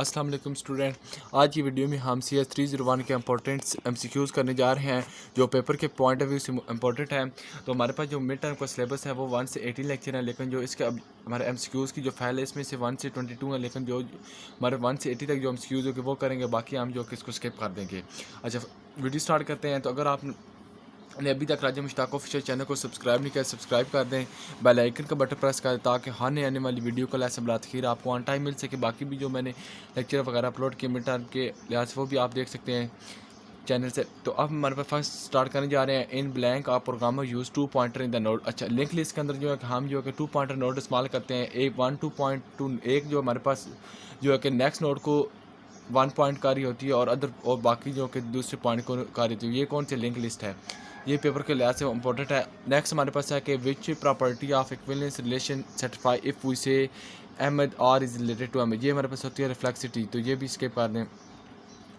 अस्सलाम वालेकुम स्टूडेंट। आज की वीडियो में हम CS 301 के इंपॉर्टेंट MCQs करने जा रहे हैं जो पेपर के पॉइंट ऑफ व्यू से इम्पोर्टेंट है। तो हमारे पास जो मिड टर्म का सिलेबस है वो 1 से 18 लेक्चर है, लेकिन जो इसके अब हमारे MCQs की जो फाइल है इसमें से 1 से 22 है, लेकिन जो हमारे 1 से 80 तक जो MCQs होंगे वो करेंगे, बाकी हम जो कि इसको स्किप कर देंगे। अच्छा, वीडियो स्टार्ट करते हैं। तो अगर आप ने अभी तक राजा मुश्ताक ऑफिशियल चैनल को सब्सक्राइब नहीं किया, सब्सक्राइब कर दें, बेल आइकन का बटन प्रेस कर दें ताकि आने वाली वीडियो को ऐसे बलाखीर आपको ऑन टाइम मिल सके। बाकी भी जो मैंने लेक्चर वगैरह अपलोड किए मिड टर्म के लिहाज से वो भी आप देख सकते हैं चैनल से। तो अब हमारे पास फर्स्ट स्टार्ट करने जा रहे हैं। इन ब्लैंक आप programmer use 2 pointer in the node. अच्छा, लिंक लिस्ट के अंदर जो है कि हम जो है कि 2 पॉइंटर नोड इस्तेमाल करते हैं। एक 1 2.2 एक जो हमारे पास जो है कि नेक्स्ट नोड को 1 पॉइंट का रही होती है और अदर और बाकी जो कि दूसरे पॉइंट को का रही होती है। ये कौन सी लिंक लिस्ट है, ये पेपर के लिहाज से इंपॉर्टेंट है। नेक्स्ट हमारे पास है कि which property of equivalence relation satisfy if we say Ahmad R is related to Ahmad. ये हमारे पास होती है रिफ्लेक्सिटी, तो ये भी स्किप कर दें। अब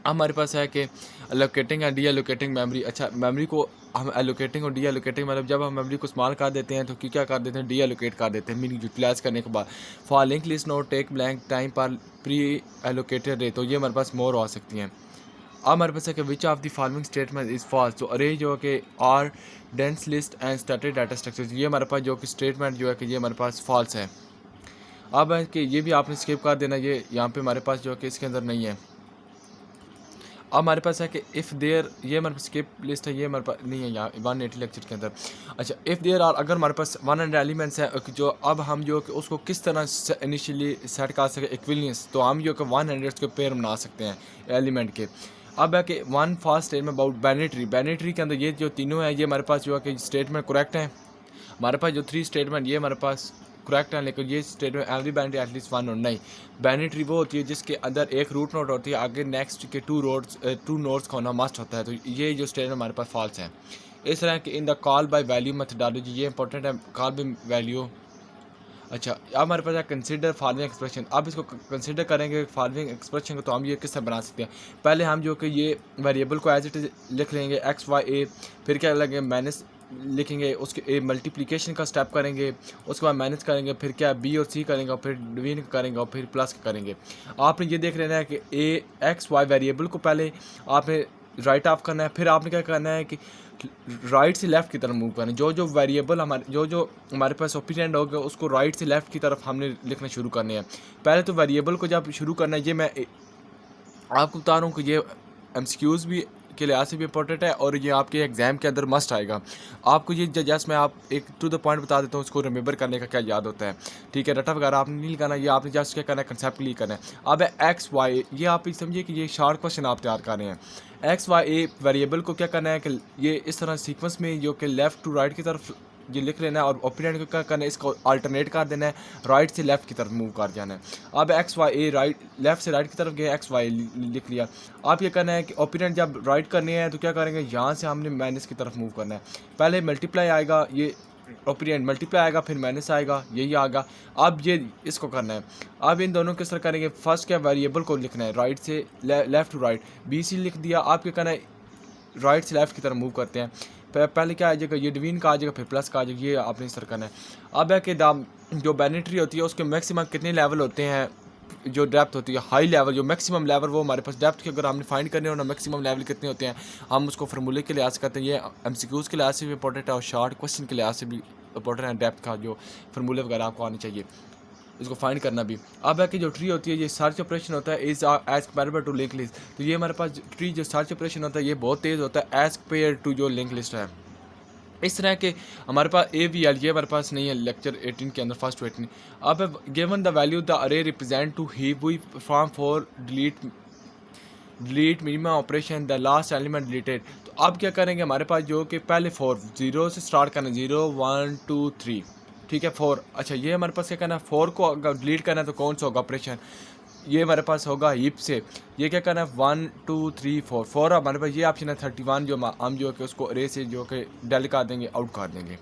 हमारे पास है कि allocating and D allocating memory. अच्छा, मेमोरी को हम एलोकेटिंग और डी एलोकेटिंग मतलब जब हम मेमोरी को इस्तेमाल कर देते हैं तो क्या कर देते हैं, डी एलोकेट कर देते हैं मीनिंग यूटिलाइज करने के बाद। For link list note take blank time पर प्री एलोकेटेड रे, तो ये हमारे पास मोर आ सकती हैं। अब हमारे पास है कि which of the following statement is false. तो अरे जो कि are dense list and static data structure, ये हमारे पास जो कि स्टेटमेंट जो है कि ये हमारे पास फॉल्स है। अब है कि ये भी आपने स्किप कर देना, ये यहाँ पे हमारे पास जो है कि इसके अंदर नहीं है। अब हमारे पास है कि इफ़ देयर, ये हमारे पास स्किप लिस्ट है, ये हमारे पास नहीं है यहाँ 180 लेक्चर के अंदर। अच्छा, इफ़ देयर आर, अगर हमारे पास 100 एलिमेंट्स हैं जो अब हम जो कि उसको किस तरह इनिशियली सेट कर सके इक्विवेलेंस, तो हम जो कि 100 के पेयर बना सकते हैं एलिमेंट के। अब है कि one fast statement about binary. Binary के अंदर ये जो तीनों है ये हमारे पास जो है कि स्टेटमेंट करेक्ट हैं। हमारे पास जो 3 स्टेटमेंट ये हमारे पास करेक्ट है, लेकिन ये स्टेटमेंट एवरी बाइनरी एटलीस्ट 1 और नहीं। बाइनरी वो होती है जिसके अंदर एक रूट नोड होती है, आगे नेक्स्ट के 2 नोड्स का होना मस्ट होता है, तो ये जो स्टेटमेंट हमारे पास फॉल्स है। इस तरह के in the call by value methodology, ये इंपॉर्टेंट है, कॉल बाय वैल्यू। अच्छा, अब हमारे पास है कंसिडर फॉलोइंग एक्सप्रेशन। अब इसको कंसिडर करेंगे फॉलोइंग एक्सप्रेशन को, तो हम ये किस तरह बना सकते हैं। पहले हम जो कि ये वेरिएबल को एज इट इज लिख लेंगे एक्स वाई ए, फिर क्या लगेंगे माइनस लिखेंगे, उसके मल्टीप्लिकेशन का स्टेप करेंगे, उसके बाद माइनस करेंगे, फिर क्या बी और सी करेंगे, और फिर डिवीजन करेंगे, और फिर प्लस करेंगे। आपने ये देख लेना है कि ए एक्स वाई वेरिएबल को पहले आपने राइट ऑफ करना है, फिर आपने क्या करना है कि राइट से लेफ़्ट की तरफ मूव करना है। जो वेरिएबल जो हमारे पास ओपिनेंट होगा उसको राइट से लेफ़्ट की तरफ हमने लिखना शुरू करने हैं। पहले तो वेरिएबल को जब शुरू करना है, ये मैं आपको बता रहा हूँ कि ये MCQs भी के लिहाज से भी इंपॉर्टेंट है और ये आपके एग्ज़ाम के अंदर मस्ट आएगा। आपको ये जस्ट मैं आप एक टू द पॉइंट बता देता हूँ, उसको रिमेंबर करने का क्या याद होता है। ठीक है, रटा वगैरह आपने नहीं करना, ये आपने जस्ट क्या करना है, कंसेप्ट क्लियर करना है। अब एक्स वाई, ये आप समझिए कि ये शार्ट क्वेश्चन आप तैयार कर रहे हैं। एक्स वाई ए वेरिएबल को क्या करना है कि ये इस तरह सीक्वेंस में जो कि लेफ़्ट टू राइट की तरफ ये लिख लेना है, और ओपिनेंट को क्या करना है, इसको अल्टरनेट कर देना है, राइट से लेफ़्ट की तरफ मूव कर जाना है। अब एक्स वाई ए राइट लेफ़्ट से राइट की तरफ गया, एक्स वाई लिख लिया। आप ये करना है कि ओपिनेंट जब राइट करने हैं तो क्या करेंगे, यहाँ से हमने माइनस की तरफ मूव करना है। पहले मल्टीप्लाई आएगा, ये ओपिनेंट मल्टीप्लाई आएगा, फिर माइनस आएगा, यही आएगा। अब ये इसको करना है। अब इन दोनों किस तरह करेंगे, फर्स्ट क्या वेरिएबल को लिखना है राइट से left to right, B C लिख दिया। आप क्या करना है, राइट से लेफ़्ट की तरफ मूव करते हैं। पहले क्या आ जाएगा, ये डिवीजन का आ जाएगा, फिर प्लस का आ जाएगा, ये आपने इस तरह करना है। अब है कि जो बाइनरी होती है उसके मैक्सिमम कितने लेवल होते हैं, जो डेप्थ होती है हाई लेवल, जो मैक्सिमम लेवल वो हमारे पास डेप्थ के अगर हमने फाइंड करने हो ना मैक्सिमम लेवल कितने होते हैं, हम उसको फार्मूले के लिहाज से करते हैं। ये MCQs के लिहाज से भी इंपॉर्टेंट है और शॉर्ट क्वेश्चन के लिहाज से भी इंपॉर्टेंट है। डेप्थ का जो फार्मूले वगैरह आपको आने चाहिए, इसको फाइंड करना भी। अब है कि जो ट्री होती है ये सर्च ऑपरेशन होता है is as comparable to link list. तो ये हमारे पास ट्री जो सर्च ऑपरेशन होता है ये बहुत तेज़ होता है एज कंपेयर टू जो लिंक लिस्ट है। इस तरह के हमारे पास AVL ये हमारे पास नहीं है लेक्चर 18 के अंदर, फर्स्ट टू 18। अब given the value the array represent to ही we perform for delete minimum operation the last element deleted. तो अब क्या करेंगे, हमारे पास जो कि पहले 4 0 से स्टार्ट करना, 0 1 2 3, ठीक है 4। अच्छा, ये हमारे पास क्या करना है, 4 को अगर डिलीट करना है तो कौन सा होगा ऑपरेशन, ये हमारे पास होगा हीप से। ये क्या करना है 1 2 3 4 हमारे पास ये ऑप्शन है 31, जो हम जो कि उसको अरे से जो कि डेल कर देंगे, आउट कर देंगे।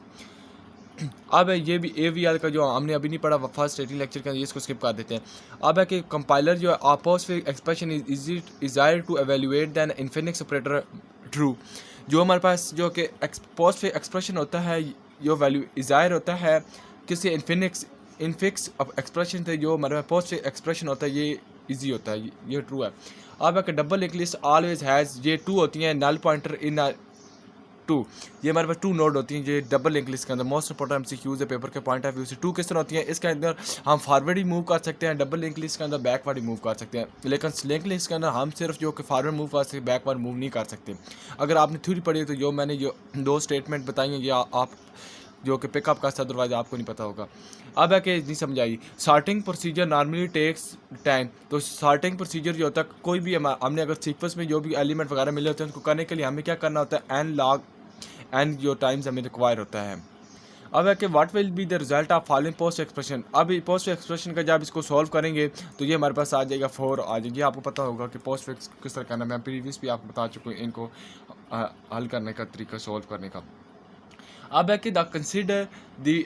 अब है ये भी AVL का जो हमने अभी नहीं पढ़ा फर्स्ट 18 लेक्चर के अंदर, इसको स्किप कर देते हैं। अब है कि कंपाइलर जो है apostrophic expression is it desire to evaluate than infix operator true. जो हमारे पास जो कि पोस्टफिक एक्सप्रेशन होता है, जो वैल्यू डिजायर होता है किसी इन्फिक्स एक्सप्रेशन से, जो हमारे पास पोस्टफिक एक्सप्रेशन होता है ये इजी होता है, ये ट्रू है। अब एक double link list always has, ये 2 होती हैं नल पॉइंटर इन 2, ये हमारे पास 2 नोड होती हैं ये डबल लिंक लिस्ट के अंदर। मोस्ट इंपॉर्टेंट एमसीक्यूज है पेपर के पॉइंट ऑफ व्यू से। 2 किस तरह होती हैं, इसके अंदर हम फॉरवर्ड ही मूव कर सकते हैं, डबल लिंक लिस्ट के अंदर बैकवर्ड ही मूव कर सकते हैं, लेकिन लिंक लिस्ट के अंदर हम सिर्फ जो कि फॉरवर्ड मूव कर सकते हैं, बैकवर्ड मूव नहीं कर सकते। अगर आपने थ्योरी पढ़ी है तो जो मैंने जो 2 स्टेटमेंट बताई हैं ये आप जो कि पिकअप का, अदरवाइज आपको नहीं पता होगा। अब है कि नहीं समझ आई, sorting procedure normally takes time. तो सॉर्टिंग प्रोसीजर जो होता है, कोई भी हमने अगर सीक्वेंस में जो भी एलिमेंट वगैरह मिले होते हैं उनको करने के लिए हमें क्या करना होता है, एन लॉग एन जो टाइम्स हमें रिक्वायर होता है। अब है कि what will be the result of following post expression. अब पोस्ट एक्सप्रेशन का जब इसको सॉल्व करेंगे तो ये हमारे पास आ जाएगा 4 आ जाएगी। आपको पता होगा कि पोस्ट फिक्स किस तरह करना है, मैं प्रीवियस भी आपको बता चुका हूँ इनको हल करने का तरीका, सॉल्व करने का। अब है कि the consider the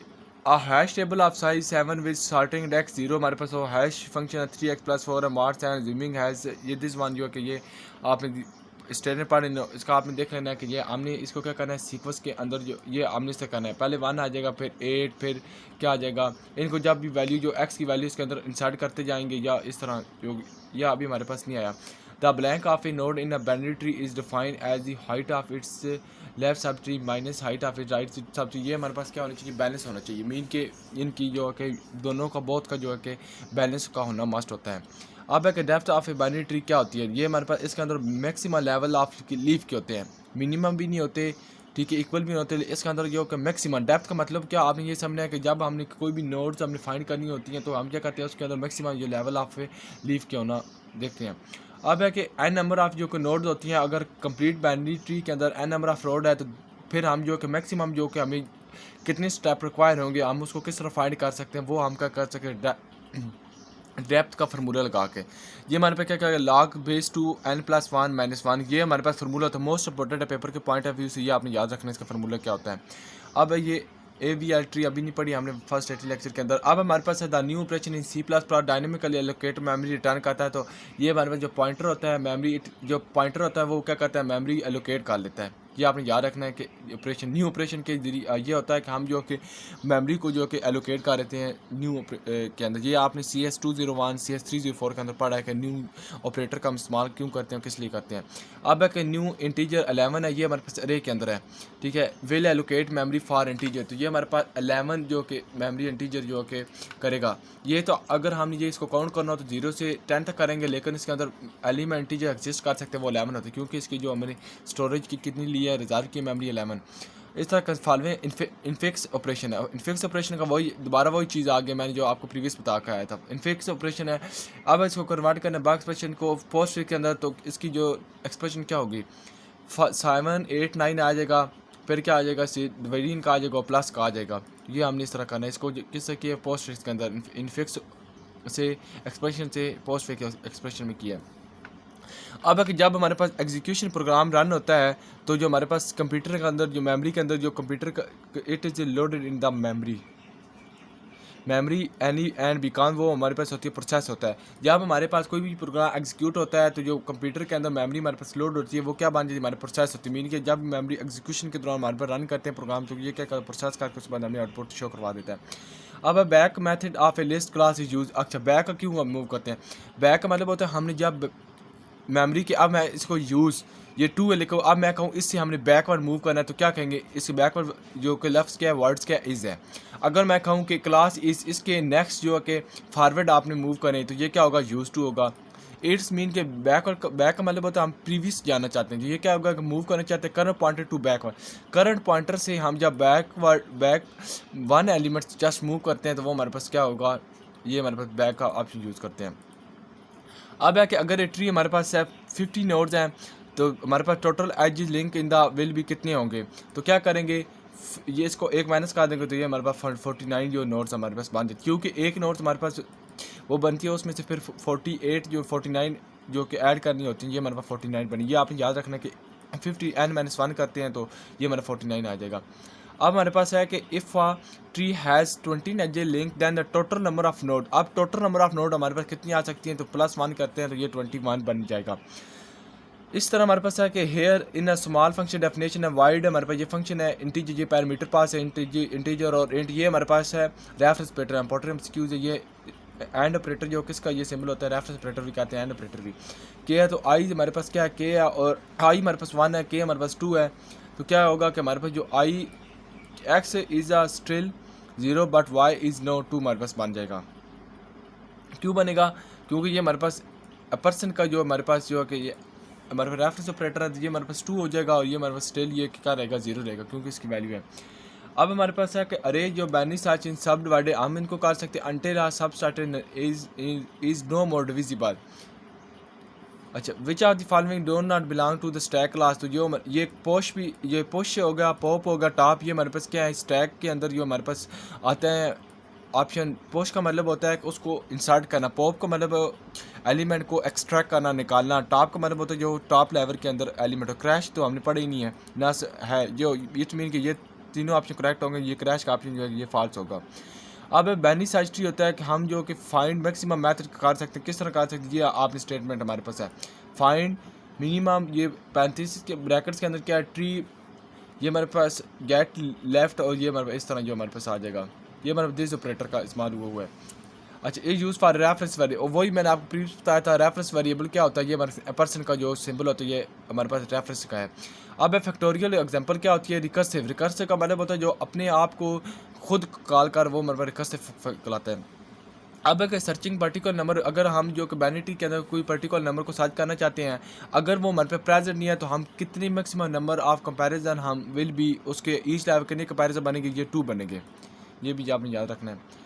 hash table of size 7 with sorting index 0। हमारे पास वो हैश फंक्शन है 3x+4 है, मार्क्स एंड जूमिंग हैज़, ये दिस वन जो है कि ये आपने स्टैंडर्ड पार्ट इसका आपने देख लेना है कि ये हमने इसको क्या करना है, सीक्वेंस के अंदर जो ये हमने से करना है, पहले 1 आ जाएगा, फिर 8, फिर क्या आ जाएगा। इनको जब भी वैल्यू जो x की वैल्यू इसके अंदर इंसर्ट करते जाएंगे या इस तरह जो, यह अभी हमारे पास नहीं आया। The blank of a node in a binary tree is defined as the height of its left sub tree minus height of it right sub tree. ये हमारे पास क्या होना चाहिए, बैलेंस होना चाहिए। मीन के इनकी जो है कि दोनों का बोथ का जो है कि बैलेंस का होना मस्ट होता है। अब है कि depth of a binary tree क्या होती है, ये हमारे पास इसके अंदर मैक्सिमम लेवल ऑफ लीफ के होते हैं, मिनिमम भी नहीं होते, ठीक है, इक्वल भी नहीं होते। इसके अंदर जो कि मैक्सिमम डेप्थ का मतलब क्या, आपने ये समझना है कि जब हमने कोई भी नोड्स हमने फाइंड करनी होती हैं तो हम क्या करते हैं, उसके अंदर मैक्सिमम जो लेवल ऑफ लीफ के होना देखते हैं। अब है कि एन नंबर ऑफ जो कि नोड्स होती हैं, अगर कंप्लीट बाइनरी ट्री के अंदर एन नंबर ऑफ रोड है तो फिर हम जो कि मैक्सिमम जो कि हमें कितने स्टेप रिक्वायर होंगे हम उसको किस तरह फाइंड कर सकते हैं, वो हम क्या कर सकते हैं, डेप्थ का फार्मूला लगा के। ये हमारे पास क्या क्या लॉग बेस टू n+1 - 1, ये हमारे पास फार्मूला होता है। मोस्ट इंपॉर्टेंट है पेपर के पॉइंट ऑफ व्यू से, ये आपने याद रखना है इसका फार्मूला क्या होता है। अब ये AVR ट्री अभी नहीं पढ़ी हमने फर्स्ट 80 लेक्चर के अंदर। अब हमारे पास है the new operation in C++ dynamically allocate memory return करता है। तो ये हमारे पास जो पॉइंटर होता है मेमोरी, जो पॉइंटर होता है वो क्या करता है, मेमोरी एलोकेट कर लेता है। ये आपने याद रखना है कि ऑपरेशन न्यू ऑपरेशन के जरिए ये होता है कि हम जो कि मेमोरी को जो कि एलोकेट कर देते हैं न्यू के अंदर। ये आपने CS201 CS304 के अंदर पढ़ा है कि न्यू ऑपरेटर का इस्तेमाल क्यों करते हैं, किस लिए करते हैं। अब है कि न्यू इंटीजर 11 है, ये हमारे पास अरे के अंदर है, ठीक है, will allocate memory for integer. तो ये हमारे पास 11 जो कि मेमोरी इंटीजर जो कि करेगा। ये तो अगर हम ये इसको काउंट करना हो तो 0 से 10 तक करेंगे, लेकिन इसके अंदर एलिमेंट इंटीजर एग्जिस्ट कर सकते हैं वो 11 होते हैं, क्योंकि इसकी जो हमने स्टोरेज की कितनी ली है, रिजर्व की मेमोरी 11। इस तरह का फॉलोइंग इनफिक्स ऑपरेशन है। इनफिक्स ऑपरेशन का वही दोबारा वही चीज़ आ गई मैंने जो आपको प्रीवियस बता के आया था। इनफिक्स ऑपरेशन है। अब इसको कन्वर्ट करना बॉक्स एक्सप्रेशन को पोस्ट फिक्स के अंदर, तो इसकी जो एक्सप्रेशन क्या होगी, 7 8 9 आ जाएगा, फिर क्या आ जाएगा, डिवाइडिंग का आ जाएगा, प्लस का आ जाएगा। ये हमने इस तरह करना है। इसको किससे किया, पोस्ट फिक्स के अंदर, इनफिक्स से एक्सप्रेशन से पोस्ट फिक्स एक्सप्रेशन में किया। अब है कि जब हमारे पास एग्जीक्यूशन प्रोग्राम रन होता है तो जो हमारे पास कंप्यूटर के अंदर जो मेमोरी के अंदर जो कंप्यूटर का it is loaded in the memory any and Beacon, वो हमारे पास होती है, प्रोसेस होता है। जब हमारे पास कोई भी प्रोग्राम एग्जीक्यूट होता है तो जो कंप्यूटर के अंदर मेमोरी हमारे पास लोड होती है वो क्या बन जाती है, हमारे प्रोसेस होती है। मीन कि जब मेमोरी एग्जीक्यूशन के दौरान हमारे पास रन करते हैं प्रोग्राम तो ये क्या करता है, प्रोसेस करके उसके बाद हमें आउटपुट शो करवा देता है। अब back method of A list class is use. अच्छा, बैक का क्यों हम मूव करते हैं, बैक का मतलब होता है हमने जब मेमोरी के, अब मैं इसको यूज़ ये 2 है लिखो, अब मैं कहूँ इससे हमने बैकवर्ड मूव करना है तो क्या कहेंगे, इसके बैकवर्ड जो कि लफ्ज़ क्या है, वर्ड्स क्या इज़ है। अगर मैं कहूँ कि क्लास इज़, इसके नेक्स्ट जो है कि फॉरवर्ड आपने मूव करें तो ये क्या होगा, यूज़ टू होगा। इट्स मीन के बैकवर्ड, बैक का मतलब होता है हम प्रीवियस जाना चाहते हैं, तो ये क्या होगा कि मूव करना चाहते हैं current pointer to backward. Current pointer से हम जब बैक 1 एलिमेंट जस्ट मूव करते हैं तो वो हमारे पास क्या होगा, ये हमारे पास बैक का ऑप्शन यूज़ करते हैं। अब है कि अगर ये ट्री हमारे पास 50 नोड्स हैं तो हमारे पास total edge link in the will भी कितने होंगे, तो क्या करेंगे, ये इसको एक माइनस कर देंगे तो ये हमारे पास 49 जो नोड्स हमारे पास बन जाते, क्योंकि एक नोट्स हमारे पास वो बनती है उसमें से फिर 48 जो 49 जो कि ऐड करनी होती है, ये हमारे पास 49 बनी। ये आपने याद रखना कि 50 n-1 करते हैं तो ये हमारा 49 आ जाएगा। अब हमारे पास है कि if a tree has 20 edge a link then the total number of node. अब टोटल नंबर ऑफ नोड हमारे पास कितनी आ सकती हैं, तो +1 करते हैं तो ये 21 बन जाएगा। इस तरह हमारे पास है कि here in a small function definition है वाइड, हमारे पास ये फंक्शन है इंटीजर, ये पैरामीटर पास है इंटीजर और इंट, ये हमारे पास है रेफरेंस पैटर्न इंपॉर्टेंट एमसीक्यूज है, ये एंड ऑपरेटर जो किसका ये सिंबल होता है, रेफरेंस ऑपरेटर भी कहते हैं, एंड ऑपरेटर भी। के है तो आई हमारे पास क्या है, के है, और आई हमारे पास 1 है, के हमारे पास 2 है। तो क्या होगा कि हमारे पास जो I X is a still 0 but Y is no 2 हमारे पास बन जाएगा। क्यों बनेगा? क्योंकि ये हमारे पास पर्सन का जो हमारे पास जो है कि ये हमारे पास रेफरेंस ऑपरेटर है, तो ये हमारे पास 2 हो जाएगा, और ये हमारे पास स्टिल ये क्या रहेगा, 0 रहेगा, क्योंकि इसकी वैल्यू है। अब हमारे पास है कि अरे जो बाइनरी सर्च इन सब डिवाइडेड, हम इनको कर सकते हैं until a sub started is no more divisible. अच्छा, which are the following don't not belong to the stack class. तो जो ये पुश भी, ये पुश होगा, पॉप होगा, टॉप, ये हमारे पास क्या है, स्टैक के अंदर जो हमारे पास आता है ऑप्शन। पुश का मतलब होता है कि उसको इंसर्ट करना, पॉप का मतलब एलिमेंट को एक्सट्रैक्ट करना, निकालना, टॉप का मतलब होता है जो टॉप लेवल के अंदर एलिमेंट हो। क्रैश तो हमने पढ़ा ही नहीं है ना है, जो इट मीन कि ये तीनों ऑप्शन करेक्ट होंगे, ये क्रैश का ऑप्शन जो है ये फॉल्स होगा। अब बाइनरी सर्च ट्री होता है कि हम जो कि फाइंड मैक्सिमम मेथड कर सकते हैं, किस तरह कर सकते हैं, ये आपने स्टेटमेंट हमारे पास है। फाइंड मिनिमम, ये 35 के ब्रैकेट्स के अंदर क्या है, ट्री, ये हमारे पास गेट लेफ्ट, और ये हमारे इस तरह जो हमारे पास आ जाएगा, ये हमारे दिस ऑपरेटर का इस्तेमाल हुआ है। अच्छा, ये यूज़ फॉर रेफरेंस वेरिएबल, और वही मैंने आपको प्रीवियस बताया था, रेफरेंस वेरिएबल क्या होता है, ये हमारे पर्सन का जो सिंबल होता है ये हमारे पास रेफरेंस का है। अब फैक्टोरियल एग्जांपल क्या होती है, रिकर्सिव। रिकर्सिव का मतलब होता है जो अपने आप को खुद कॉल कर, वो हमारे पास रिकर्सिव कहलाता है। अब अगर सर्चिंग पर्टिकुलर नंबर, अगर हम जो कि बाइनरी के अंदर कोई पर्टिकुलर नंबर को सर्च करना चाहते हैं, अगर वो हमारे पे प्रेजेंट नहीं है, तो हम कितनी मैक्सिमम नंबर ऑफ कंपैरिजन हम विल बी, उसके ईच लेवल कितने कंपैरिजन बनेंगे, ये 2 बनेंगे, ये भी आपने याद रखना है।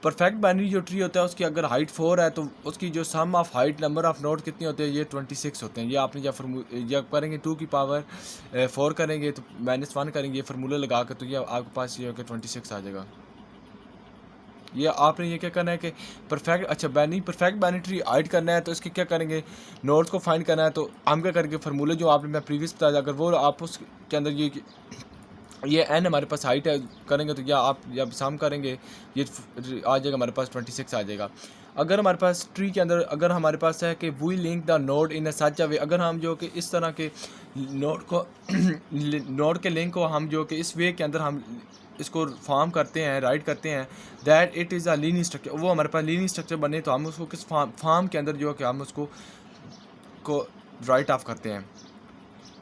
परफेक्ट बाइनरी जो ट्री होता है उसकी अगर हाइट 4 है, तो उसकी जो sum of height number of node कितनी होते हैं, ये 26 होते हैं। ये आपने जब करेंगे 2 की पावर 4 करेंगे तो -1 करेंगे, ये फार्मूला लगा कर, तो ये आपके पास ये होकर 26 आ जाएगा। ये आपने ये क्या करना है कि परफेक्ट, अच्छा परफेक्ट बाइनरी ट्री हाइड करना है, तो इसके क्या करेंगे, नोड्स को फाइंड करना है। तो हम क्या करेंगे, फार्मूले जो आपने मैं प्रीवियस बताया, अगर वो आप उसके अंदर ये एन हमारे पास हाइट है करेंगे, तो या आप जब सम करेंगे ये आ जाएगा, हमारे पास 26 आ जाएगा। अगर हमारे पास ट्री के अंदर अगर हमारे पास है कि we link the node in a such a way, अगर हम जो कि इस तरह के नोड को नोड के लिंक को हम जो कि इस वे के अंदर हम इसको फॉर्म करते हैं, राइट करते हैं, that it is a linear structure, वो हमारे पास लीनियर स्ट्रक्चर बने, तो हम उसको किस फॉर्म के अंदर जो कि हम उसको राइट ऑफ करते हैं।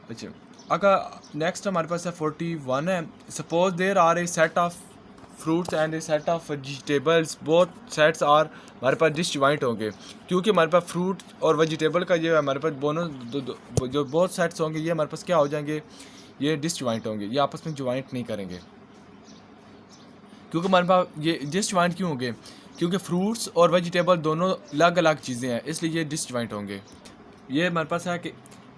अच्छा, अगर नेक्स्ट हमारे पास है 41 है, suppose there are a set of fruits and a set of vegetables, both sets are हमारे पास डिसजॉइंट होंगे, क्योंकि हमारे पास फ्रूट और वेजिटेबल का ये हमारे पास दोनों जो बोथ सेट्स होंगे, ये हमारे पास क्या हो जाएंगे, ये डिसजॉइंट होंगे, ये आपस में ज्वाइंट नहीं करेंगे। क्योंकि हमारे पास ये डिसजॉइंट क्यों होंगे, क्योंकि फ्रूट्स और वेजिटेबल दोनों अलग अलग चीज़ें हैं, इसलिए ये डिसजॉइंट होंगे। ये हमारे पास है कि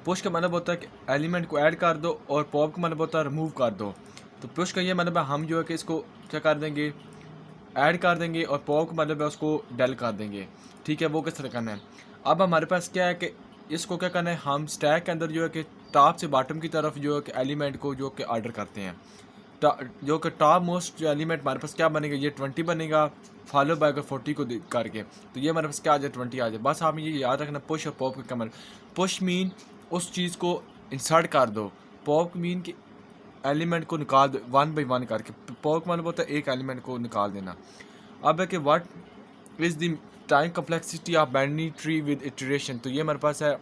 पुश का मतलब होता है कि एलिमेंट को ऐड कर दो, और पॉप का मतलब होता है रिमूव कर दो। तो पुश का ये मतलब है हम जो है कि इसको क्या कर देंगे, ऐड कर देंगे, और पॉप का मतलब है उसको डेल कर देंगे। ठीक है, वो किस तरह करना है। अब हमारे पास क्या है कि इसको क्या करना है, हम स्टैक के अंदर जो है कि टॉप से बॉटम की तरफ जो है कि एलिमेंट को जो कि ऑर्डर करते हैं, जो कि टॉप मोस्ट जो एलिमेंट हमारे पास क्या बनेगा, ये 20 बनेगा, फॉलो बाय 40 को करके, तो ये हमारे पास क्या आ जाए, 20 आ जाए। बस आप ये याद रखना, पुश और पॉप का कमर। पुश मीन उस चीज़ को इंसर्ट कर दो, पॉप मीन कि एलिमेंट को निकाल दो 1 बाई 1 करके, पॉप मतलब होता है एक एलिमेंट को निकाल देना। अब है कि what is the time complexity of binary tree with iteration, तो ये हमारे पास है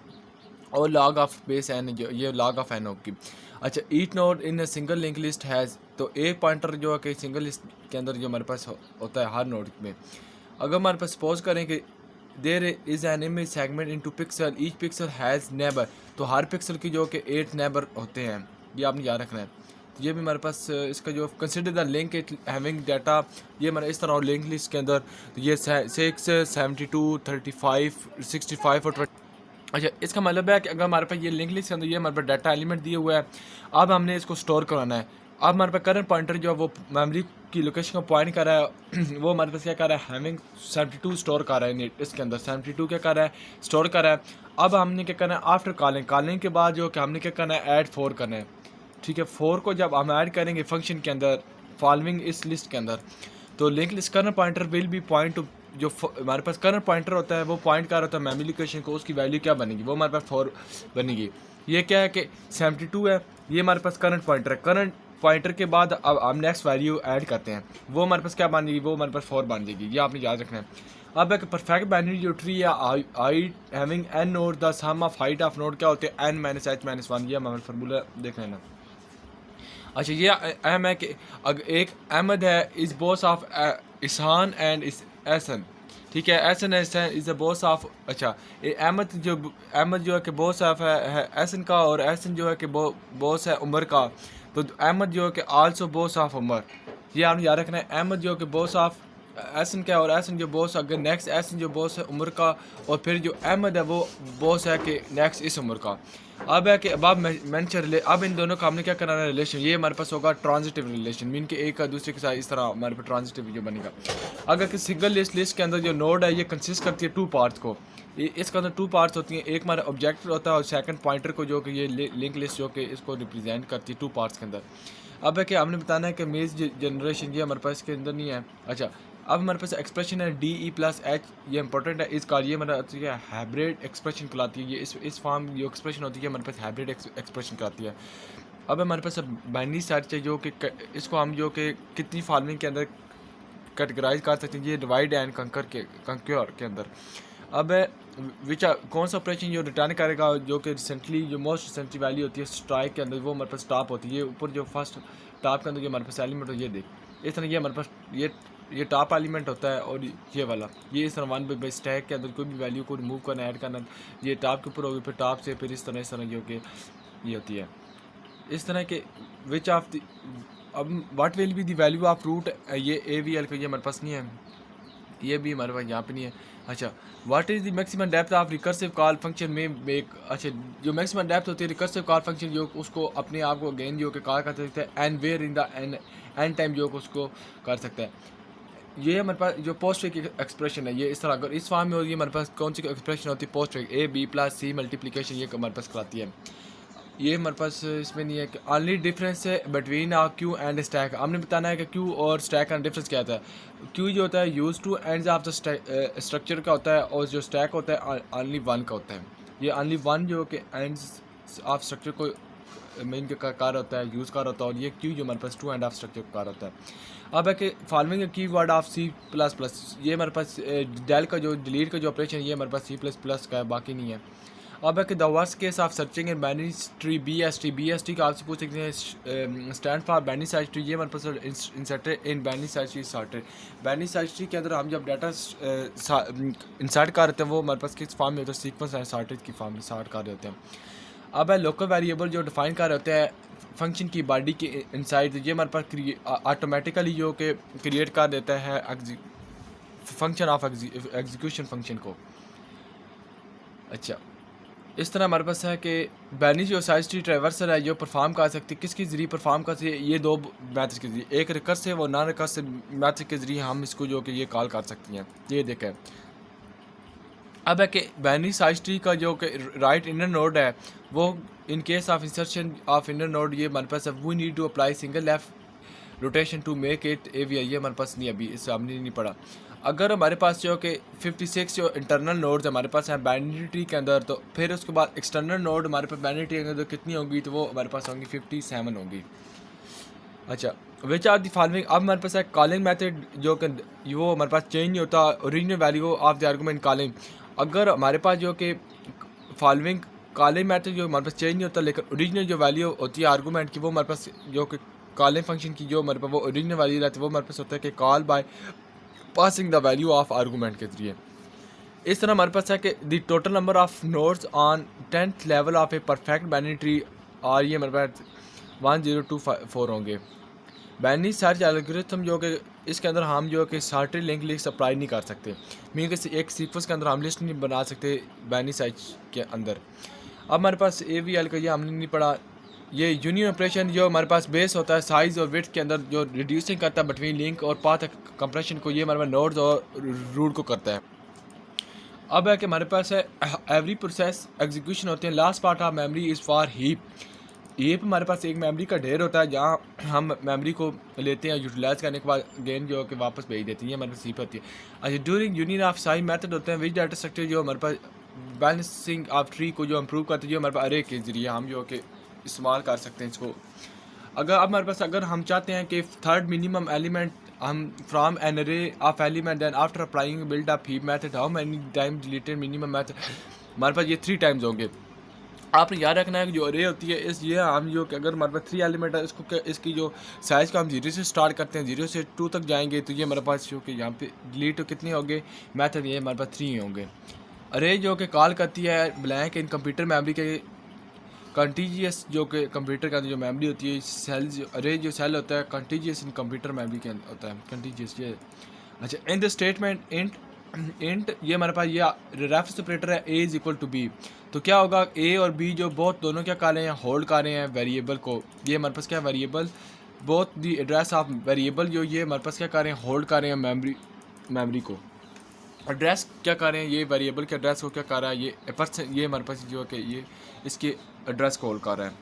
और लॉग ऑफ बेस एन, जो ये लॉग ऑफ एन होगी। अच्छा, each node in a single link list has, तो एक पॉइंटर जो है कि सिंगल लिस्ट के अंदर जो हमारे पास होता है हर नोड में। अगर हमारे पास सपोज करें कि there is an image segment into pixel, each pixel has neighbour, तो हर पिक्सल की जो कि 8 नेबर होते हैं, ये आपने याद रखना है। तो ये भी हमारे पास इसका जो consider the link it having data, ये हमारा इस तरह लिंक लिस्ट के अंदर, तो ये 6, 72, 35, 65 और 20। अच्छा, इसका मतलब है कि अगर हमारे पास ये लिंक लिस्ट के अंदर ये हमारे पास डाटा एलिमेंट दिए हुआ है, अब हमने इसको स्टोर करवाना है। अब हमारे पास करंट पॉइंटर जो है वो मेमोरी की लोकेशन को पॉइंट कर रहा है, वो हमारे पास क्या कर रहा है, हैविंग 72 स्टोर कर रहा है, इसके अंदर 72 क्या कर रहा है, स्टोर कर रहा है। अब हमने क्या करना है, आफ्टर कॉलिंग के बाद जो कि हमने क्या करना है, ऐड 4 करना है। ठीक है, 4 को जब हम ऐड करेंगे फंक्शन के अंदर फॉलोइंग इस लिस्ट के अंदर, तो link list current pointer will be point two, जो हमारे पास करंट पॉइंटर होता है वो पॉइंट कर रहा होता है मेमोरी लोकेशन को, उसकी वैल्यू क्या बनेगी, वो हमारे पास 4 बनेगी। ये क्या है कि 72 है, ये हमारे पास करंट पॉइंटर है। करंट पॉइंटर के बाद अब हम नेक्स्ट वैल्यू ऐड करते हैं, वो हमारे पास क्या बन जाएगी, वो हमारे पास 4 बन जाएगी, ये आपने याद रखना है। अब एक परफेक्ट बाइनरी जो ट्री है I having n node the sum of height of node क्या होते हैं n minus h minus one, ये हमारा फार्मूला देख लेना। अच्छा ये अहम है कि अगर एक अहमद है इस बॉस ऑफ इसान एंड इस एहसन, ठीक है, Ehsan is the boss of, अच्छा अहमद जो है कि बॉस ऑफ है एहसन का, और एहसन जो है कि बॉस है उमर का, तो अहमद जो है कि आल्सो बॉस ऑफ उमर, ये आपने याद रखना है। अहमद जो कि बॉस ऑफ एहसन का है, और एहसन जो बॉस, अगर नेक्स्ट एहसन जो बॉस है उमर का, और फिर जो अहमद है वो बॉस है कि नेक्स्ट इस उमर का। अब है कि अब मेंशन, अब इन दोनों का हमने क्या कराना है रिलेशन, ये हमारे पास होगा ट्रांजिटिव रिलेशन, मीन के एक का दूसरे के साथ इस तरह हमारे पास ट्रांजिटिव जो बनेगा। अगर कि सिंगल लिस्ट के अंदर जो नोड है ये कंसिस्ट करती है टू पार्ट्स को, इसके अंदर टू पार्ट्स होती हैं, एक हमारा ऑब्जेक्ट होता है और सेकंड पॉइंटर को, जो कि ये लिंक लिस्ट जो कि इसको रिप्रेजेंट करती है टू पार्ट्स के अंदर। अब है कि हमने बताना है कि मेज जनरेशन ये हमारे पास इसके अंदर नहीं है। अच्छा अब हमारे पास एक्सप्रेशन है डी ई प्लस एच, ये इंपॉर्टेंट है, इसका ये हमारा हाइब्रिड एक्सप्रेशन कहलाती है, ये इस फॉर्म जो एक्सप्रेशन होती है हमारे पास हाइब्रिड एक्सप्रेशन कहलाती है। अब हमारे पास बाइनरी सर्च है जो कि इसको हम जो कि कितनी फॉर्मिंग के अंदर कैटेगराइज कर सकते हैं, ये डिवाइड एंड कंक्योर के अंदर। अब विच कौन सा ऑपरेशन जो रिटर्न करेगा, जो कि रिसेंटली जो मोस्ट रिसेंटली वैल्यू होती है स्ट्राइक के अंदर, वो हमारे पास टॉप होती है, ये ऊपर जो फर्स्ट टॉप के अंदर जो हमारे पास एलिमेंट हो, ये देख इस तरह ये हमारे पास ये टॉप एलिमेंट होता है, और ये वाला ये इस तरह वन बाई स्टैक के अंदर कोई भी वैल्यू को रिमूव करना ऐड करना, ये टॉप के ऊपर होगी, फिर टॉप से फिर इस तरह जो कि ये होती है इस तरह के विच ऑफ द, अब what will be the value of root, ये ए वी एल का ये हमारे पास नहीं है, ये भी हमारे पास यहाँ पे नहीं है। अच्छा what is the maximum depth of recursive call function में मेक, अच्छा जो मैक्सिमम डेप्थ होती है रिकर्सिव कॉल फंक्शन जो उसको अपने आप को अगेन जो कि कॉल कर सकते हैं and where in the end time जो उसको कर सकता है। ये हमारे पास जो पोस्ट की एक्सप्रेशन है ये इस तरह, अगर इस फॉर्म में होती है हमारे पास कौन सी एक्सप्रेशन होती है post A B plus C multiplication, ये हमारे पास कराती है। ये हमारे पास इसमें नहीं है कि ऑनली डिफरेंस है बिटवीन क्यू एंड स्टैक, हमने बताना है कि क्यू और स्टैक का डिफरेंस क्या होता है। क्यू जो होता है use two ends of the structure का होता है, और जो स्टैक होता है ऑनली वन का होता है, ये ऑनली वन जो कि एंड्स ऑफ स्ट्रक्चर को मेन का कार होता है, यूज़ कार होता है, और ये क्यू जो हमारे पास टू एंड ऑफ स्ट्रक्चर का कार होता है। अब है कि following keyword of C plus plus, ये हमारे पास डेल का जो डिलीट का जो ऑपरेशन ये हमारे पास सी प्लस प्लस का है, बाकी नहीं है। अब है कि the worst case of searching in binary tree B S T का आपसे पूछ सकते हैं stand for binary search tree, ये हमारे पास inserted in binary search tree sorted. Binary search tree के अंदर हम जब डाटा इंसर्ट कर रहे हैं वो हमारे पास किस फॉर्म में होता है, सीक्वेंस एंड सॉर्टेड की फॉर्म में सॉर्ट कर रहे होते हैं। अब है लोकल वेरिएबल जो डिफाइन कर रहे होते हैं फंक्शन की बॉडी के इनसाइड, ये हमारे पास ऑटोमेटिकली जो कि क्रिएट कर देता है फंक्शन ऑफ एग्जीक्यूशन फंक्शन को। अच्छा इस तरह हमारे पास है कि बाइनरी जो साइज ट्री ट्रैवर्सल है जो परफॉर्म कर सकती है, किसके ज़रिए परफॉर्म कर सकती है, ये दो मैथड के ज़रिए, एक रिकर्सिव और नॉन रिकर्सिव मैथड के ज़रिए हम इसको जो कि ये कॉल कर सकती हैं। ये देखें अब है कि बाइनरी साइज ट्री का जो कि राइट इनर नोड है वो in case of insertion of inner node ये हमारे पास है, we need to apply single left rotation to make it AVL, ये हमारे पास नहीं अभी इस सामने नहीं पड़ा। अगर हमारे पास जो कि 56 जो इंटरनल नोड्स हमारे पास हैं बाइनरी ट्री के अंदर, तो फिर उसके बाद एक्सटर्नल नोड हमारे पास बाइनरी ट्री के अंदर कितनी होंगी, तो वो हमारे पास होंगी 57 होंगी। अच्छा विच आर दी फॉलोइंग, अब हमारे पास है कॉलिंग मेथड जो कि वो हमारे पास चेंज नहीं होता original value of the argument calling. अगर हमारे पास जो कि फॉलोइंग कॉलिंग मेथड जो हमारे पास चेंज नहीं होता, लेकिन ओरिजिनल जो वैल्यू होती है आर्गूमेंट की वो हमारे पास जो कि कॉलिंग फंक्शन की जो हमारे पास वो ओरिजिनल वैल्यू रहती है वो हमारे पास होता है कि call by passing the value of argument के जरिए। इस तरह हमारे पास है कि the total number of nodes on 10th level of a perfect binary tree, और ये हमारे पास 1024 होंगे। बाइनरी सर्च एल्गोरिथम जो कि इसके अंदर हम जो कि सॉर्टेड लिंक लिस्ट अप्लाई नहीं कर सकते, मीन कि एक सीक्वेंस के अंदर हम लिस्ट नहीं बना सकते बाइनरी सर्च के अंदर। अब हमारे पास ए वी एल का ये हमने नहीं पढ़ा, ये यूनियन ऑपरेशन जो हमारे पास बेस होता है साइज़ और विड्थ के अंदर जो रिड्यूसिंग करता है बिटवीन लिंक और पाथ कंप्रेशन को, ये हमारे पास नोड्स और रूट को करता है। अब है कि हमारे पास है एवरी प्रोसेस एग्जीक्यूशन होते हैं, last part of memory is for heap. Heap हमारे पास एक मेमोरी का ढेर होता है जहाँ हम मेमोरी को लेते हैं, यूटिलाइज करने के बाद गेन जो कि वापस भेज देती है, हमारे पास हीप होती है। अच्छा during union of size method होते हैं विच डाटा स्ट्रक्चर जो हमारे पास बैलेंसिंग ऑफ ट्री को जो इम्प्रूव करते हैं, जो हमारे पास अरे के ज़रिए हम जो कि इस्तेमाल कर सकते हैं इसको। अगर अब हमारे पास अगर हम चाहते हैं कि थर्ड मिनिमम एलिमेंट हम from an array of element then after applying build up heap method how many time deleted minimum method, हमारे पास ये 3 टाइम्स होंगे। आपने याद रखना है कि जो अरे होती है इस ये हम जो कि अगर हमारे पास 3 एलिमेंट है इसको इसकी जो साइज़ का हम 0 से स्टार्ट करते हैं 0 से 2 तक जाएंगे तो ये हमारे पास जो कि यहाँ पे डिलीट कितने होंगे मेथड ये हमारे पास 3 होंगे। अरे जो कि कॉल करती है ब्लैंक इन कंप्यूटर मेमोरी के कंटीजियस, जो कि कंप्यूटर के अंदर जो मेमोरी होती है सेल अरे जो सेल होता है कंटीजियस इन कंप्यूटर मेमोरी के अंदर होता है कंटीजियस ये। अच्छा इन द स्टेटमेंट इंट ये हमारे पास ये रेफरेंस ऑपरेटर है A is equal to B, तो क्या होगा ए और बी जो बहुत दोनों क्या कर रहे हैं होल्ड कर रहे हैं वेरिएबल को, ये हमारे पास क्या variable both the address of variable जो ये हमारे पास क्या कर रहे हैं होल्ड कर रहे हैं मेमोरी को। एड्रेस क्या कर रहे हैं ये वेरिएबल के एड्रेस को क्या कर रहा है ये परसेंट ये हमारे पास जो कि ये इसके एड्रेस को होल्ड कर रहा है।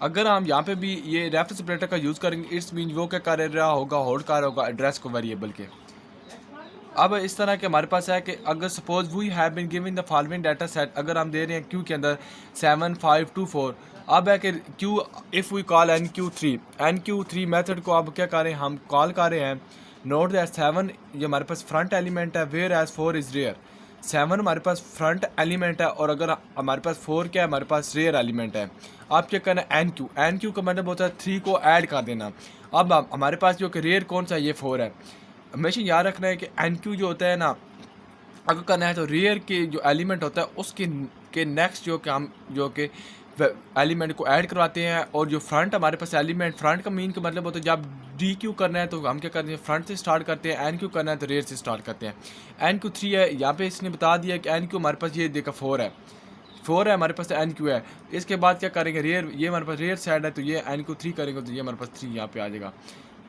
अगर हम यहाँ पे भी ये रेफरेंस ऑपरेटर का यूज़ करेंगे इट्स मीन वो क्या कर रहा होगा होल्ड कर रहा होगा एड्रेस को वेरिएबल के। अब इस तरह के हमारे पास है कि अगर suppose we have been given the following data set, अगर हम दे रहे हैं क्यू के अंदर 7 5 2 4, अब है कि queue if we call NQ3 method को अब क्या कर रहे हैं हम कॉल कर रहे हैं नोट दैट 7 ये हमारे पास फ्रंट एलिमेंट है वेयर एज 4 इज़ रेयर, 7 हमारे पास फ्रंट एलिमेंट है और अगर हमारे पास 4 क्या है हमारे पास रेयर एलिमेंट है। आप क्या करना है NQ का मतलब होता है 3 को ऐड कर देना। अब हमारे पास जो कि रेयर कौन सा ये 4 है, हमेशा याद रखना है कि NQ जो होता है ना अगर करना है तो रेयर के जो एलिमेंट होता है उसके के नेक्स्ट जो कि हम जो कि एलिमेंट को ऐड करवाते हैं और जो फ्रंट हमारे पास एलिमेंट फ्रंट का मीन का मतलब होता है जब DQ करना है तो हम क्या करते हैं फ्रंट से स्टार्ट करते हैं, NQ करना है तो रेयर से स्टार्ट करते हैं। NQ3 है यहाँ पे इसने बता दिया कि NQ हमारे पास ये देखा 4 है हमारे पास NQ है। इसके बाद क्या करेंगे रेयर ये हमारे पास रेयर साइड है तो ये NQ3 करेंगे तो ये हमारे पास 3 यहाँ पे आ जाएगा,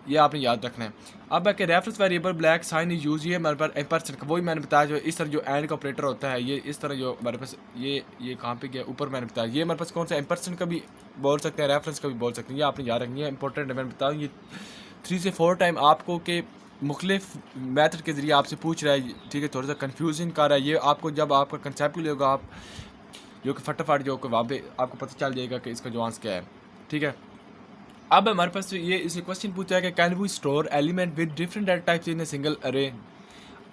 ये आपने याद रखना है। अब है कि reference variable black sign is use ये हमारे पास एम्परसेंट का वही मैंने बताया जो इस तरह जो एंड का ऑपरेटर होता है ये इस तरह जो हमारे पास ये कहाँ पे गया ऊपर मैंने बताया ये हमारे पास कौन सा एम्परसेंट का भी बोल सकते हैं रेफरेंस का भी बोल सकते हैं, ये आपने याद रखनी है इंपॉर्टेंट है। मैंने बताऊँ ये 3 से 4 टाइम आपको के मुख्तलिफ मैथड के ज़रिए आपसे पूछ रहा है, ठीक है, थोड़ा सा कन्फ्यूजन कर रहा है, ये आपको जब आपका कंसेप्ट होगा आप जो कि फटाफट जो कि वहाँ पे आपको पता चल जाएगा कि इसका जो आंसर क्या है, ठीक है। अब हमारे पास ये इसे क्वेश्चन पूछा है कि can we store element with different data types in a single array.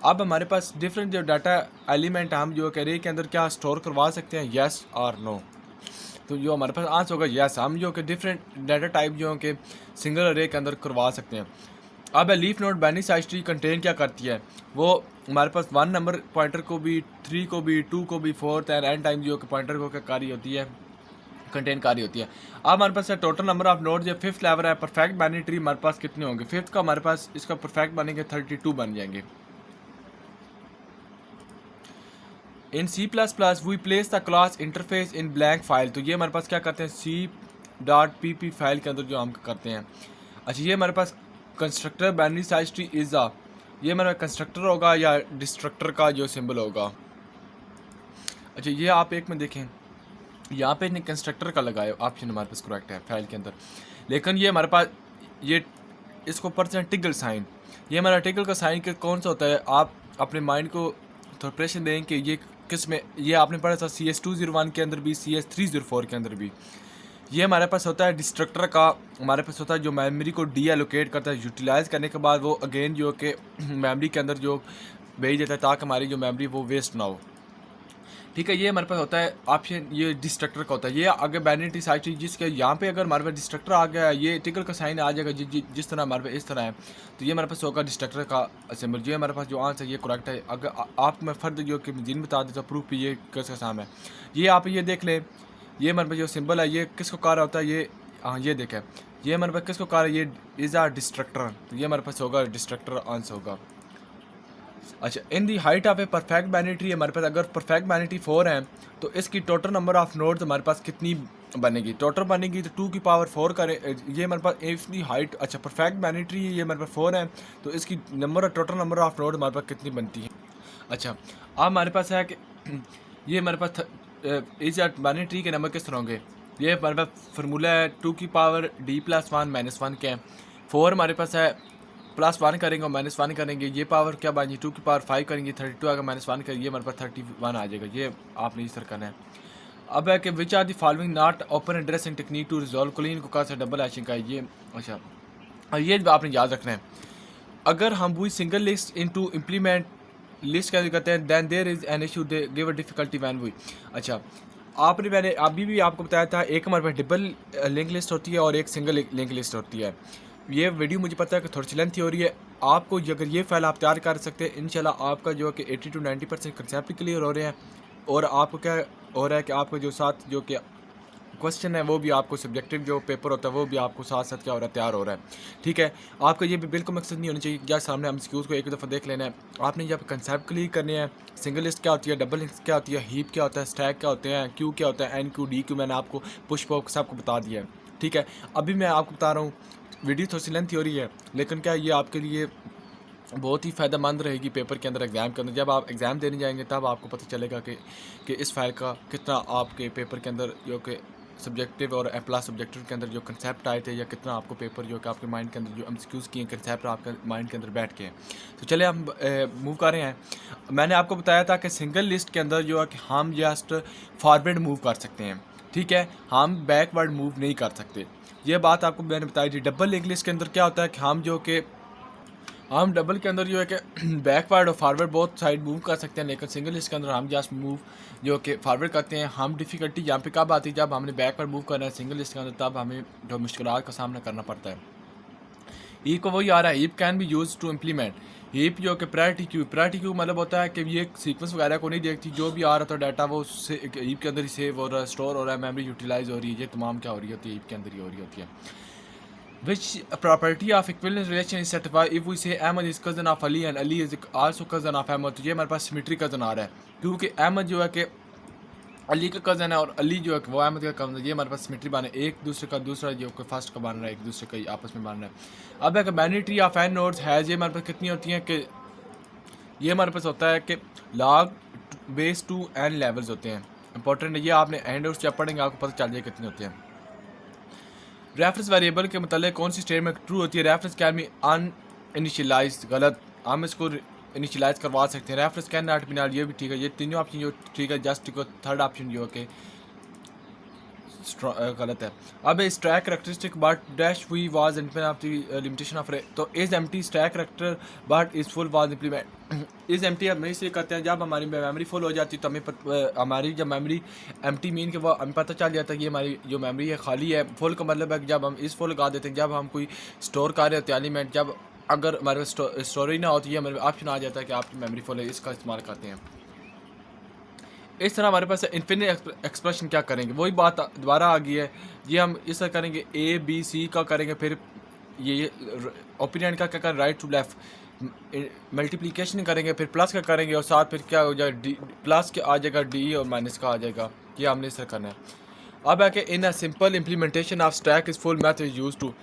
अब हमारे पास डिफरेंट जो डाटा एलिमेंट हम जो अरे के अंदर क्या स्टोर करवा सकते हैं येस और नो, तो जो हमारे पास आंसर होगा येस, हम जो कि डिफरेंट डाटा टाइप जो कि सिंगल अरे के अंदर करवा सकते हैं। अब leaf node binary search tree contain क्या करती है, वो हमारे पास 1 नंबर पॉइंटर को भी 3 को भी 2 को भी 4 एंड एन टाइम जो कि पॉइंटर को क्या कार्य होती है कंटेन कार्य होती है। अब हमारे पास टोटल नंबर ऑफ नोड जो 5th लेवल है परफेक्ट बाइनरी ट्री हमारे पास कितने होंगे, 5th का हमारे पास इसका परफेक्ट बनेंगे 32 बन जाएंगे। In C++ we place the class interface in blank file, तो ये हमारे पास क्या करते हैं C.pp फाइल के अंदर जो हम करते हैं। अच्छा ये हमारे पास constructor binary size tree is ये हमारा कंस्ट्रक्टर होगा या डिस्ट्रक्टर का जो सिंबल होगा। अच्छा ये आप एक में देखें यहाँ पे इन्हें कंस्ट्रक्टर का लगाए ऑप्शन हमारे पास करेक्ट है फाइल के अंदर, लेकिन ये हमारे पास ये इसको परसेंट टिगल साइन, ये हमारा टिगल का साइन के कौन सा होता है, आप अपने माइंड को थोड़ा प्रेशर दें कि ये किस में, ये आपने पढ़ा था CS201 के अंदर भी CS304 के अंदर भी। ये हमारे पास होता है डिस्ट्रक्टर का, हमारे पास होता है जो मेमोरी को डी एलोकेट करता है, यूटिलाइज़ करने के बाद वो अगेन जो कि मेमोरी के अंदर जो भेज देता है ताकि हमारी जो मेमोरी वो वेस्ट ना हो, ठीक है। ये हमारे पास होता है ऑप्शन ये डिस्ट्रक्टर का होता है। ये अगर बाइनरी साइज जिसके यहाँ पे अगर हमारे पास डिस्ट्रक्टर आ गया ये टिकल का साइन आ जाएगा जिस तरह हमारे पास इस तरह है, तो ये हमारे पास होगा डिस्ट्रक्टर का सिंबल। ये हमारे पास जो आंसर ये करेक्ट है। अगर आप मैं फर्द जो कि जिन बता देता प्रूफ भी ये किसका साम है, ये आप ये देख लें, ये हमारे पास जो सिंबल है ये किसको कह रहा होता है, ये हाँ ये देखें ये हमारे पास किसको कह रहा है, ये इज़ आ डिस्ट्रक्टर, तो ये हमारे पास होगा डिस्ट्रक्टर आंसर होगा। अच्छा in the height of a perfect binary tree, हमारे पास अगर परफेक्ट बाइनरी ट्री 4 है तो इसकी टोटल नंबर ऑफ नोड्स हमारे पास कितनी बनेगी, टोटल बनेगी तो 2 की पावर 4 करें, ये हमारे पास इफ दी हाइट अच्छा परफेक्ट बाइनरी ट्री ये हमारे पास 4 है तो इसकी number total number of node हमारे पास कितनी बनती है। अच्छा अब हमारे पास है कि ये हमारे पास इस बाइनरी ट्री के नंबर किस तरह होंगे, ये हमारे पास फार्मूला है 2 की पावर D+1 -1 के 4 हमारे पास है +1 करेंगे और -1 करेंगे, ये पावर क्या बनेगी 2 की पावर 5 करेंगे 32 आएगा -1 करेंगे हमारे पास 31 आ जाएगा। ये आपने इस तरह करना है। अब है कि which are the following not open addressing technique to resolve clean को कहा डबल हैशिंग का, ये अच्छा और ये आपने याद रखना है। अगर हम वही single list into implement list कैसे करते हैं, then there is an issue, they give a difficulty when वही। अच्छा, मैंने अभी भी आपको बताया था, एक हमारे पास डबल लिंक लिस्ट होती है और एक सिंगल लिंक लिस्ट होती है। ये वीडियो मुझे पता है कि थोड़ी सी लेंथी हो रही है, आपको अगर ये फाइल आप तैयार कर सकते हैं, इंशाल्लाह आपका जो है कि 80 to 90% कंसेप्ट क्लियर हो रहे हैं, और आपको क्या हो रहा है कि आपको जो साथ जो कि क्वेश्चन है वो भी आपको सब्जेक्टिव जो पेपर होता है वो भी आपको साथ साथ क्या हो रहा है, तैयार हो रहा है। ठीक है, आपका ये भी बिल्कुल मकसद नहीं होना चाहिए कि क्या सामने हम एमसीक्यूज़ को एक दफ़ा देख लेना है। आपने जब कंसेप्ट क्लियर करने हैं, सिंगल लिस्ट क्या होती है, डबल लिस्ट क्या होती है, हीप क्या होता है, स्टैक क्या होते हैं, क्यू क्या होता है, एन क्यू डी क्यू, मैंने आपको पुश पॉप सबको बता दिया है। ठीक है, अभी मैं आपको बता रहा हूँ, वीडियो थोड़ी सी लेंथी हो रही है, लेकिन क्या ये आपके लिए बहुत ही फ़ायदेमंद रहेगी पेपर के अंदर, एग्ज़ाम के अंदर। जब आप एग्ज़ाम देने जाएंगे तब आपको पता चलेगा कि इस फाइल का कितना आपके पेपर के अंदर जो कि सब्जेक्टिव और प्लस सब्जेक्टिव के अंदर जो कंसेप्ट आए थे, या कितना आपको पेपर जो कि आपके माइंड के अंदर जो एमसीक्यूज़ किए कंसेप्ट आपके माइंड के अंदर बैठ के हैं। तो चले हम मूव कर रहे हैं। मैंने आपको बताया था कि सिंगल लिस्ट के अंदर जो है कि हम जस्ट फॉरवर्ड मूव कर सकते हैं। ठीक है, हम बैकवर्ड मूव नहीं कर सकते। ये बात आपको मैंने बताई थी। डबल लिंक लिस्ट के अंदर क्या होता है कि हम डबल के अंदर जो है कि बैकवर्ड और फारवर्ड बहुत साइड मूव कर सकते हैं, लेकिन सिंगल लिस्ट के अंदर हम जस्ट मूव जो कि फॉरवर्ड करते हैं। हम डिफ़िकल्टी यहाँ पे कब आती है, जब हमने बैकवर्ड मूव करना है सिंगल लिस्ट के अंदर, तब हमें जो मुश्किलात का सामना करना पड़ता है। हीप को वही आ रहा है, heap can be use to implement. Heap जो कि प्रायोरिटी क्यू मतलब होता है कि ये सीक्वेंस वगैरह को नहीं देखती, जो भी आ रहा था डाटा वो उससे हीप के अंदर ही सेव हो रहा है, स्टोर हो रहा है, मेमोरी यूटिलाइज हो रही है। ये तमाम क्या हो रही होती है, हीप के अंदर ही हो रही होती है। Which property of equivalence relation is satisfied if we say Ahmad is cousin of Ali and Ali is also cousin of Ahmad? तो ये हमारे पास सिमेट्री कज़न आ रहा है, क्योंकि अहमद जो है कि अली का कज़न है और अली जो है कि वो अहमद का कज़न है। ये हमारे पास सिमेट्री बन है, एक दूसरे का दूसरा जो कि फर्स्ट का बन रहा है, एक दूसरे का आपस में बन रहा है। अब एक बाइनरी ऑफ एन नोड्स है, ये हमारे पास कितनी होती हैं कि ये हमारे पास होता है कि log बेस 2 n लेवल्स होते हैं। इंपॉर्टेंट है, ये आपने एंड नोड्स जब पढ़ेंगे आपको पता चल जाए कितनी होती हैं। रेफरेंस वेरिएबल के मतलब कौन सी स्टेटमेंट ट्रू होती है, रेफरेंस कैन बी अनइनिशियलाइज्ड, गलत, हम इसको इनिशियलाइज करवा सकते हैं। Reference can not be not, ये भी ठीक है। ये तीनों ऑप्शन जो ठीक है, जस्ट को थर्ड ऑप्शन जो कि गलत है। अब stack characteristic but dash we was implement limitation of तो is empty stack character but is full was implement. Is empty हम इसलिए करते हैं जब हमारी मेमोरी फुल हो जाती है, तो हमें हमारी जब मेमोरी एम्प्टी मीन के वो हमें पता चल जाता है कि हमारी जो मेमोरी है खाली है। फुल का मतलब है कि जब हम इस फुल लगा देते हैं, जब हम कोई स्टोर कर रहे होते हैं एलिमेंट, जब अगर हमारे पास स्टोरेज ना होती है, हमारे ऑप्शन आ जाता है कि आपकी मेमोरी फुल है, इसका इस्तेमाल करते हैं। इस तरह हमारे पास इन्फिनिट एक्सप्रेशन क्या करेंगे, वही बात दोबारा आ गई है। ये हम इस तरह करेंगे, ए बी सी का करेंगे, फिर ये ओपिनियन का क्या करें, राइट टू लेफ्ट मल्टीप्लिकेशन करेंगे, फिर प्लस का करेंगे, और साथ फिर क्या हो जाएगा, डी प्लस के आ जाएगा, डी और माइनस का आ जाएगा। ये हमने इस तरह करना है। अब है कि in a simple implementation of stack is full method use to,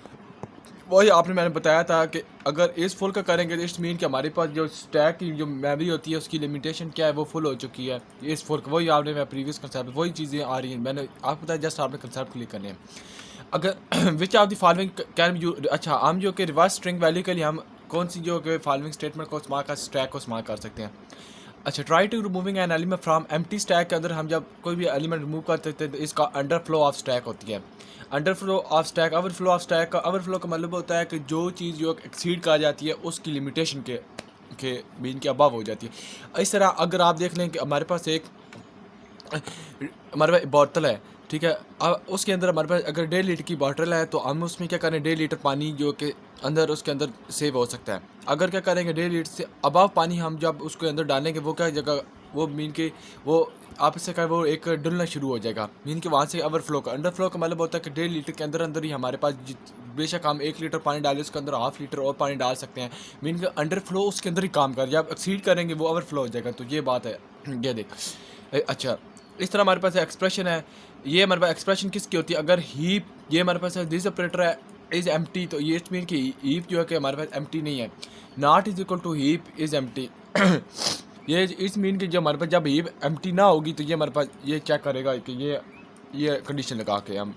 वही आपने मैंने बताया था कि अगर इस फुल का करेंगे तो इट्स मीन कि हमारे पास जो स्टैक की जो मेमोरी होती है उसकी लिमिटेशन क्या है, वो फुल हो चुकी है। इस फुल का वही आपने मैं प्रीवियस कंसेप्ट वही चीज़ें आ रही हैं, मैंने आपको बताया, जस्ट आपने कंसेप्ट क्लिक करने हैं। अगर विच of the following can you, अच्छा हम जो कि रिवर्स स्ट्रिंग वैल्यू के लिए हम कौन सी जो कि फॉलोइंग स्टेटमेंट को इस्तेमाल कर स्टैक को इस्तेमाल कर सकते हैं। अच्छा, try to removing an element from empty stack के अंदर हम जब कोई भी एलिमेंट रिमूव करते थे तो इसका अंडर फ्लो ऑफ स्टैक होती है। Under flow of stack, over flow of stack का ओवर फ्लो का मतलब होता है कि जो चीज़ जो एक्सीड कर जाती है उसकी लिमिटेशन के बीन के अबव हो जाती है। इस तरह अगर आप देख लें कि हमारे पास बोतल है, ठीक है, अब उसके अंदर हमारे पास अगर 1.5 लीटर की बोतल है तो हम उसमें क्या करें, 1.5 लीटर पानी जो कि अंदर उसके अंदर सेव हो सकता है। अगर क्या करेंगे 1.5 लीटर से अबव पानी हम जब उसके अंदर डालेंगे, वो क्या जगह वो मीन के वो आप इससे कहें वो एक डुलना शुरू हो जाएगा, मीन के वहाँ से ओवर फ्लो का अंडर फ्लो का मतलब होता है कि 1.5 लीटर के अंदर अंदर ही हमारे पास बेशक हम 1 लीटर पानी डालें उसके अंदर 1/2 लीटर और पानी डाल सकते हैं, मीन के अंडर फ्लो उसके अंदर ही काम कर, जब एक्सीड करेंगे वो ओवर फ्लो हो जाएगा। तो ये बात है, ये देख। अच्छा, इस तरह हमारे पास एक्सप्रेशन है, ये हमारे पास एक्सप्रेशन किसकी होती है, अगर हीप ये हमारे पास दिस ऑपरेटर है इज़ एम्प्टी, तो ये मीन कि हीप जो है कि हमारे पास एम्प्टी नहीं है। Not is equal to heap is empty ये इस मीन कि जब हमारे पास जब हीप एम्प्टी ना होगी तो ये हमारे पास ये चेक करेगा कि ये कंडीशन लगा के हम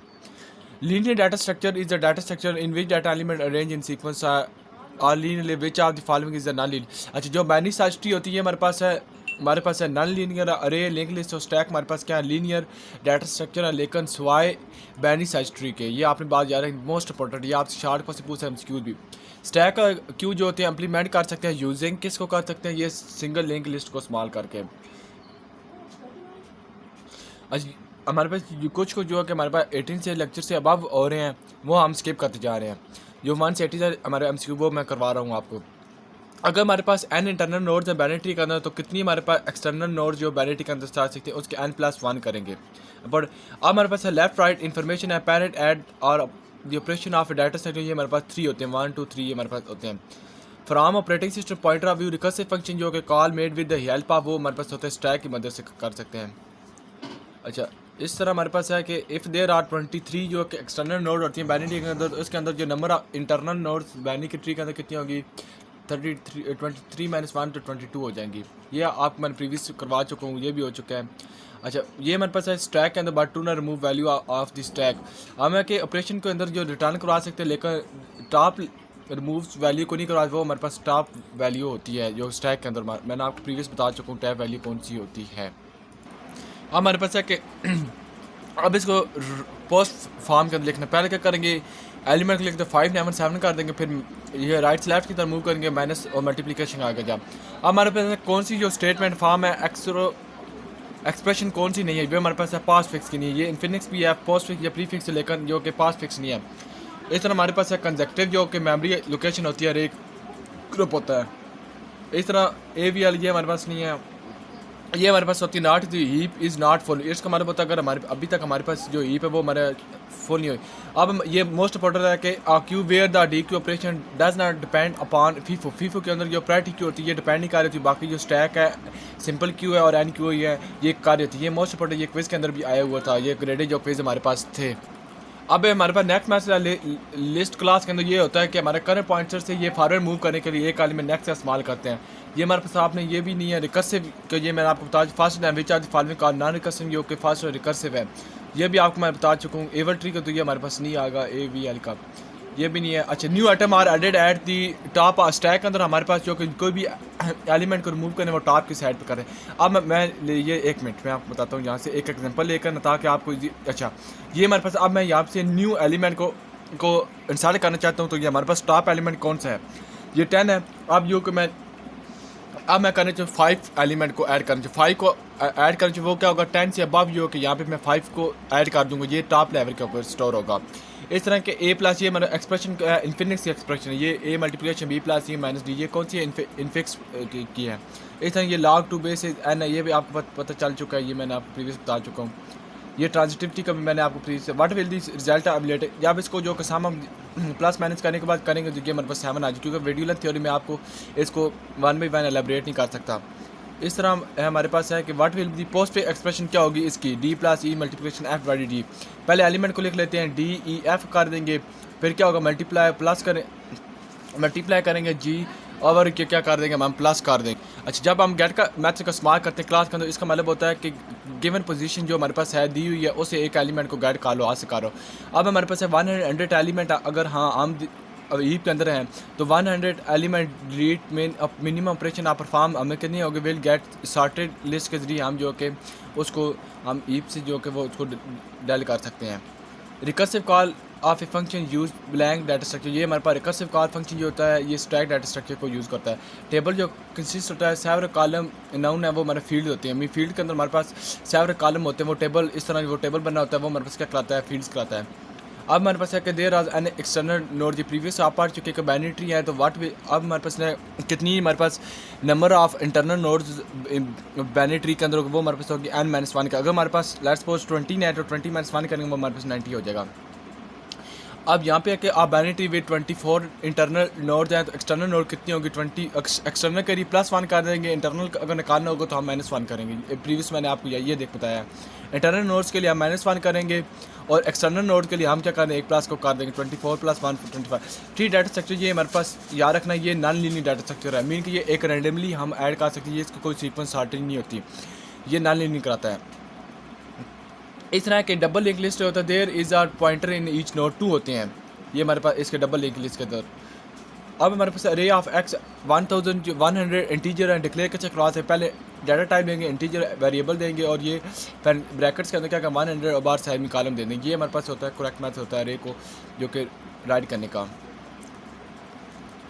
linear data structure is the data structure in which data element arrange in sequence are linearly which of the following is the non linear. अच्छा, जो बाइनरी साइस्टी होती है हमारे पास है हमारे पास है non linear array link list और स्टैक हमारे पास क्या है लीनियर डाटा स्ट्रक्चर है लेकिन स्वाय बैनी साइज ट्री के। ये आपने बात याद है मोस्ट इंपॉर्टेंट, ये आपसे शार्ट को से पूछा एमसीक्यूज भी। स्टैक का क्यू जो होते हैं इम्प्लीमेंट कर सकते हैं यूजिंग किसको कर सकते हैं, ये सिंगल लिंक लिस्ट को इस्तेमाल करके। हमारे पास कुछ जो है कि हमारे पास 18 से लेक्चर से अबव हो रहे हैं वो हम स्किप करते जा रहे हैं। जो 1 से 80 से हमारे एमसीक्यू वो मैं करवा रहा हूँ आपको। अगर हमारे पास n इंटरनल नोड्स है बाइनरी के अंदर तो कितनी हमारे पास एक्सटर्नल नोड्स जो बाइनरी के अंदर आ सकते हैं उसके n+1 करेंगे। बट अब हमारे पास है लेफ्ट राइट इन्फॉर्मेशन है पैरेंट ऐड और the operation of data set, ये हमारे पास 3 होते हैं 1 2 3 ये हमारे पास होते हैं। From operating system point of view recursive function जो कि call made with the help of वो हमारे पास होते हैं स्टैक की मदद से कर सकते हैं। अच्छा इस तरह हमारे पास है कि इफ़ देयर आर 23 जो कि एक्सटर्नल नोड होती हैं बाइनरी के अंदर, उसके अंदर जो number of internal nodes binary के ट्री के अंदर कितनी होगी 23 - 1 तो 22 हो जाएंगी। ये आप मैंने प्रीवियस करवा चुका हूँ, ये भी हो चुका है। अच्छा ये हमारे पास है स्टैक के अंदर बट टू ना remove value of the stack. हम है कि ऑपरेशन के अंदर जो रिटर्न करवा सकते हैं लेकिन टॉप रिमूव वैल्यू को नहीं करवा, वो हमारे पास टॉप वैल्यू होती है जो स्टैक के अंदर मैंने आपको प्रीवियस बता चुका हूँ टॉप वैल्यू कौन सी होती है। अब हमारे पास है कि अब इसको पोस्ट फॉर्म के अंदर लिखना, पहले क्या करेंगे एलिमेंट को लिखते 5 9 7 कर देंगे, फिर ये राइट से लेफ्ट की तरफ मूव करेंगे माइनस और मल्टीप्लिकेशन आगे जा। अब हमारे पास कौन सी जो स्टेटमेंट फॉर्म है एक्सप्रेशन कौन सी नहीं है, ये हमारे पास है पास्ट फिक्स की नहीं है, ये इन्फिनिक्स भी है पोस्ट फिक्स या प्री फिक्स लेकिन जो कि पास्ट फिक्स नहीं है। इस तरह हमारे पास है कंजेक्टिव जो कि मेमोरी लोकेशन होती है, एक ग्रुप होता है। इस तरह AVL ये हमारे पास नहीं है, ये हमारे पास होती है not the heap is not full. इसका हमारा पता अगर हमारे अभी तक हमारे पास जो हीप है वो हमारे फुल नहीं हुई। अब ये मोस्ट इंपॉर्टेंट है कि queue where the dequeue operation does not depend upon FIFO. FIFO के अंदर जो प्रायोरिटी क्यू होती है ये डिपेंड नहीं कर रही थी, बाकी जो स्टैक है सिंपल क्यू है और एन क्यू है ये कार्य होती है। ये मोस्ट इंपॉर्टेंट ये क्विज के अंदर भी आया हुआ था, ये ग्रेडेड जो क्विज हमारे पास थे। अब हमारे पास नेक्स्ट मैसेज लिस्ट क्लास के अंदर ये होता है कि हमारे करंट पॉइंटर से ये फॉरवर्ड मूव करने के लिए एक एलिमेंट नेक्स्ट का इस्तेमाल करते हैं। ये हमारे पास आपने ये भी नहीं है रिकर्सिव कि ये मैंने आपको बता first which are the following का नॉन रिकर्सिव जो कि फर्स्ट और रिकर्सिव है, ये भी आपको मैं बता चुका हूँ। एवल ट्री का तो ये हमारे पास नहीं आएगा, AVL का ये भी नहीं है। अच्छा new item are added at the top stack के अंदर हमारे पास जो कि कोई भी एलिमेंट को रिमूव करने वो टॉप की साइड पे करें। अब मैं ये 1 मिनट में आपको बताता हूँ यहाँ से एक एग्जांपल लेकर ताकि आपको अच्छा ये हमारे पास अब मैं यहाँ से न्यू एलिमेंट को इंसर्ट करना चाहता हूँ। तो ये हमारे पास टॉप एलिमेंट कौन सा है, ये 10 है। अब जो कि मैं करना चाहिए 5 एलिमेंट को ऐड करना चाहिए, 5 को ऐड करना चाहिए। वो क्या होगा 10 से अबव जो कि यहाँ पे मैं 5 को ऐड कर दूँगा, ये टॉप लेवल के ऊपर स्टोर होगा। इस तरह के A+ ये मेरा एक्सप्रेशन इन्फिनिक्स की एक्सप्रेशन है, ये A multiplication B + C - D ये कौन सी है इनफिक्स की है। इस तरह ये log 2 बेस n है, ये भी आपको पता चल चुका है, ये मैंने आपको प्रीवियस बता चुका हूँ। ये ट्रांजिटिविटी का भी मैंने आपको previous what will this result of letter, जब इसको जो कसम हम प्लस माइनस करने के बाद करेंगे तो ये हमारे पास 7 आ जाए, क्योंकि वीडियो थ्योरी में आपको इसको 1 by 1 एलेबरेट नहीं कर सकता। इस तरह हमारे पास है कि व्हाट विल दी पोस्ट पे एक्सप्रेशन क्या होगी इसकी D + E मल्टीप्लिकेशन F/D। पहले एलिमेंट को लिख लेते हैं D E F कर देंगे, फिर क्या होगा मल्टीप्लाई करेंगे G और क्या कर देंगे हम प्लस कर देंगे। अच्छा जब हम गेट का मैथड का इस्तेमाल करते हैं क्लास के अंदर, इसका मतलब होता है कि गिवन पोजीशन जो हमारे पास है दी हुई है उसे एक एलिमेंट को गेट कर लो, आज से करो। अब हमारे पास है 100 एलिमेंट, अगर हाँ हम हीप के अंदर हैं तो 100 एलिमेंट डिलीट मिनिमम ऑपरेशन आप परफॉर्म हमें कितनी होगी विल गेट सॉर्टेड लिस्ट के जरिए हम जो कि उसको हम हीप से जो कि वो उसको डेल कर सकते हैं। Recursive call of a function use blank data structure, ये हमारे पास रिकर्सिव कॉल फंक्शन जो होता है ये स्टैक डाटा स्ट्रक्चर को यूज़ करता है। टेबल जो कंसिस्ट होता है सेवरल कॉलम नाउन है, वो हमारे फील्ड होते हैं। फील्ड के अंदर हमारे पास सेवरल कॉलम होते हैं, वो टेबल इस तरह वो टेबल बना होता है, वो हमारे पास क्या कराता है फील्ड्स कराता है। अब हमारे पास है कि there are an external node, जो प्रीवियस आप पढ़ चुके कि बाइनरी ट्री है, तो व्हाट अब हमारे पास कितनी हमारे पास number of internal nodes binary tree के अंदर वो हमारे पास होगी n-1 का। अगर हमारे पास लेट्स सपोज 20 है तो 20 - 1 करेंगे वो हमारे पास 90 हो जाएगा। अब यहाँ पे है कि आप binary tree with 24 internal nodes हैं, तो एक्सटर्नल नोड कितनी होगी 20 एक्सटर्नल के लिए +1 कर देंगे, इंटरनल अगर निकालना होगा तो हम -1 करेंगे। प्रीवियस मैंने आपको ये देख बताया। इंटरनल नोड्स के लिए हम -1 करेंगे और एक्सटर्नल नोड के लिए हम क्या करेंगे एक प्लस को कर देंगे 24 + 1 25। ट्री डाटा स्ट्रक्चर ये हमारे पास याद रखना ये नॉन लीनियर डाटा स्ट्रक्चर है, मीन कि ये एक रैंडमली हम ऐड कर सकते हैं, ये इसकी कोई सीक्वेंस सॉर्टिंग नहीं होती, ये नॉन लीनियर कराता है। इस तरह के डबल लिंक लिस्ट होता है, there is are pointer in each node 2 होते हैं, ये हमारे पास इसके डबल लिंक लिस्ट के अंदर। अब हमारे पास अरे of x 1100 integer and declare कैसे क्लास है, पहले डाटा टाइप देंगे, इंटीजर वेरिएबल देंगे और ये ब्रैकेट्स के अंदर क्या 100 बार सेमी कॉलम दे देंगे। ये हमारे पास होता है करेक्ट मेथड होता है अरे को जो कि राइट करने का।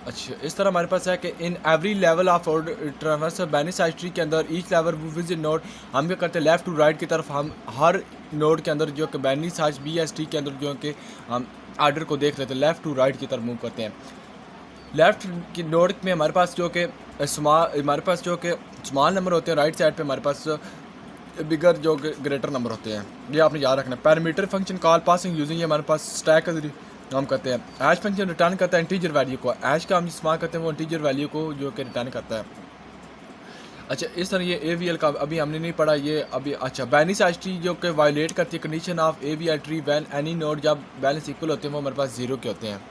अच्छा, इस तरह हमारे पास है कि in every level of transversal binary search tree के अंदर ईच लेवल विजिट नोड हम क्या करते हैं लेफ़्ट टू राइट की तरफ हम हर नोड के अंदर जो कि बाइनरी सर्च BST के अंदर जो कि हम आर्डर को देख लेते हैं लेफ़्ट टू राइट की तरफ मूव करते हैं। लेफ़्ट की नोड में हमारे पास जो कि स्मॉल नंबर होते हैं, राइट साइड पे हमारे पास बिगर जो ग्रेटर नंबर होते हैं। ये आपने याद रखना है। Parameter function call passing using ये हमारे पास स्टैक का जरिए हम करते हैं। हैश फंक्शन रिटर्न करता है इंटीजर वैल्यू को, हैश का हम इस्तेमाल करते हैं वो इंटीजर वैल्यू को जो कि रिटर्न करता है। अच्छा, इस तरह ये AVL का अभी हमने नहीं पढ़ा ये अभी। अच्छा, बाइनरी सर्च ट्री जो कि वायलेट करती है condition of AVL tree when any node जब बैलेंस इक्वल होते हैं वो हमारे पास 0 के होते हैं।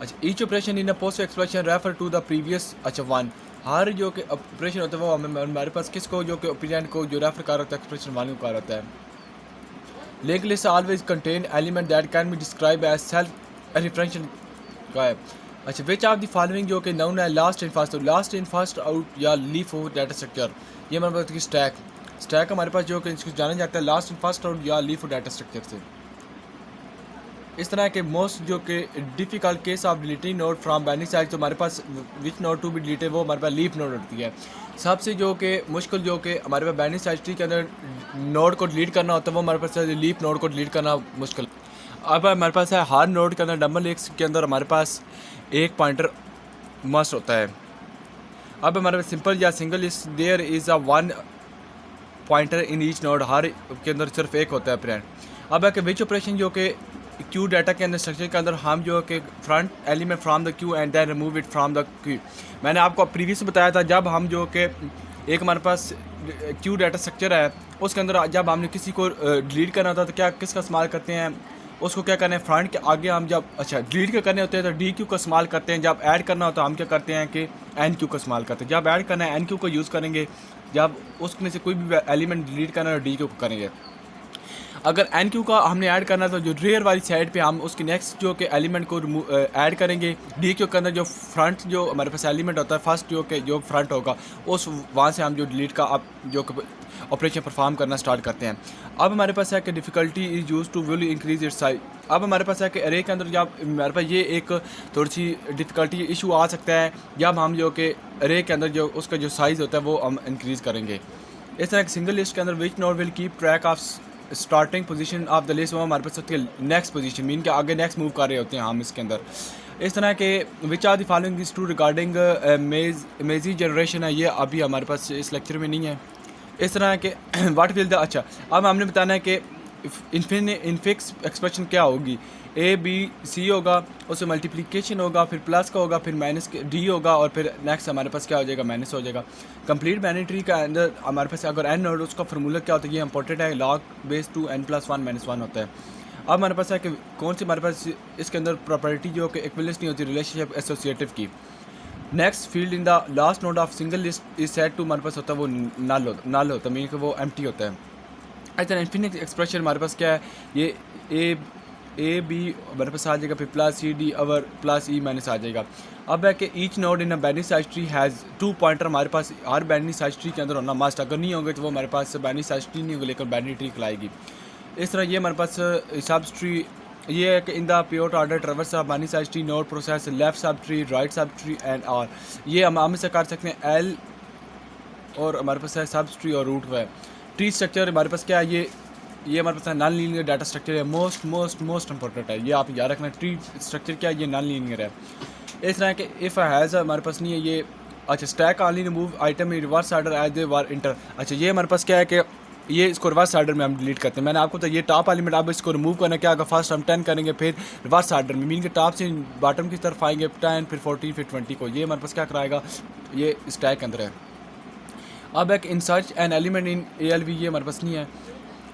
अच्छा, each operation in a post expression refer to the previous अच्छा वन हर जो कि ऑपरेशन होता है वो हमारे पास किसको जो कि ओपिनियन को जो रेफर कर होता है एक्सप्रेशन वन को कर होता है। Link list always contain element that can be describe as self referential का है। अच्छा, विच ऑफ द फॉलोइंग जो कि नाउन है लास्ट इन फर्स्ट आउट या लीफ हो डाटा स्ट्रक्चर ये हमारे पास की स्टैक हमारे पास जो कि इसको जाना जाता है लास्ट इन फर्स्ट आउट या लीफ हो डाटा स्ट्रक्चर से। इस तरह के मोस्ट जो कि difficult case of deleting node from binary search तो हमारे पास विच नोड टू बी डिलीटेड वो हमारे पास लीफ नोड होती है। सबसे जो कि मुश्किल जो कि हमारे पास बाइनरी सर्च ट्री के अंदर नोड को डिलीट करना होता है वो हमारे पास लीफ नोड को डिलीट करना मुश्किल। अब हमारे पास है हर नोड के अंदर डबल एक्स के अंदर हमारे पास एक पॉइंटर मस्ट होता है। अब हमारे पास सिंपल या सिंगल इस there is a one pointer in each node हर के अंदर सिर्फ एक होता है प्रिंट। अब है कि विच ऑपरेशन जो कि क्यू डाटा के अंदर स्ट्रक्चर के अंदर हम जो कि front element from the queue and then remove it from the queue. मैंने आपको प्रीवियस बताया था जब हम जो कि एक हमारे पास क्यू डाटा स्ट्रक्चर है उसके अंदर जब हमने किसी को डिलीट करना होता तो क्या किसका इस्तेमाल करते हैं उसको क्या करना है फ्रंट के आगे हम जब अच्छा डिलीट के करने होते हैं तो DQ का इस्तेमाल करते हैं। जब ऐड करना होता है हम क्या करते हैं कि NQ का इस्तेमाल करते हैं। जब ऐड करना है NQ को यूज़ करेंगे, जब उसमें से कोई भी एलिमेंट डिलीट करना है तो DQ को करेंगे। अगर NQ का हमने ऐड करना है तो जो रेयर वाली साइड पे हम उसके नेक्स्ट जो कि एलिमेंट को ऐड करेंगे DQ के अंदर जो फ्रंट जो हमारे पास एलिमेंट होता है फर्स्ट जो फ्रंट होगा उस वहाँ से हम जो डिलीट का अब जो ऑपरेशन परफॉर्म करना स्टार्ट करते हैं। अब हमारे पास है कि difficulty is use to will increase its size. अब हमारे पास है कि अरे के अंदर जब हमारे पास ये एक थोड़ी सी डिफ़िकल्टी इशू आ सकता है जब हम जो कि अरे के अंदर जो उसका जो साइज़ होता है वो हम इंक्रीज़ करेंगे। इस तरह सिंगल लिस्ट के अंदर which node will keep track of starting position of the list वो हमारे पास होती है नेक्स्ट पोजीशन मीन के आगे नेक्स्ट मूव कर रहे होते हैं हम इसके अंदर। इस तरह के which are the following is to regarding maze generation है ये अभी हमारे पास इस लेक्चर में नहीं है। इस तरह के वाट विल द अच्छा अब हमने बताना है कि इनफिक्स एक्सप्रेशन क्या होगी ABC होगा उससे मल्टीप्लिकेशन होगा फिर प्लस का होगा फिर माइनस D होगा और फिर नेक्स्ट हमारे पास क्या हो जाएगा माइनस हो जाएगा। कंप्लीट बाइनरी ट्री का अंदर हमारे पास अगर n नोड उसका फार्मूला क्या होता है ये इंपॉर्टेंट है log बेस 2 n+1 - 1 होता है। अब हमारे पास है कि कौन सी हमारे पास इसके अंदर प्रॉपर्टी जो कि इक्विवेलेंस नहीं होती रिलेशनशिप एसोसिएटिव की। Next field in the last node of single list is set to हमारे पास होता है वो नल होता है मीन कि वो एम्प्टी होता है। अच्छा, इन्फिनिट एक्सप्रेशन हमारे पास क्या है ये AB हमारे पास आ जाएगा फिर प्लस CD और प्लस E माइनस आ जाएगा। अब है कि each node in a binary search tree has 2 pointer हमारे पास हर बाइनरी सर्च ट्री के अंदर होना मस्ट। अगर नहीं होंगे तो वो हमारे पास बाइनरी सर्च ट्री नहीं होगी लेकिन बाइनरी ट्री कहलाएगी। इस तरह ये हमारे पास सब ट्री ये है कि in the pure order traverse of binary search tree node process left sub tree right sub tree and are ये हम से कर सकते हैं L और हमारे पास है सब ट्री और रूट है। ट्री स्ट्रक्चर हमारे पास क्या है ये हमारे पास नॉन लीनियर डाटा स्ट्रक्चर है मोस्ट इंपॉर्टेंट है ये आप याद रखना। ट्री स्ट्रक्चर क्या है ये नॉन लीनियर है। इस तरह के इफ़ हैज़ हमारे पास नहीं है ये। अच्छा, stack only remove item in reverse order as they were enter. अच्छा, ये हमारे पास क्या है कि ये इसको रिवर्स ऑर्डर में हम डिलीट करते हैं। मैंने आपको तो ये टॉप एलिमेंट आप इसको रिमूव करना क्या होगा फर्स्ट हम 10 करेंगे फिर रिवर्स ऑर्डर में मीन के टॉप से बॉटम की तरफ आएंगे 10 फिर 14 फिर 20 को ये हमारे पास क्या कराएगा ये स्टैक के अंदर है। अब एक in search an element in ALV ये हमारे पास नहीं है।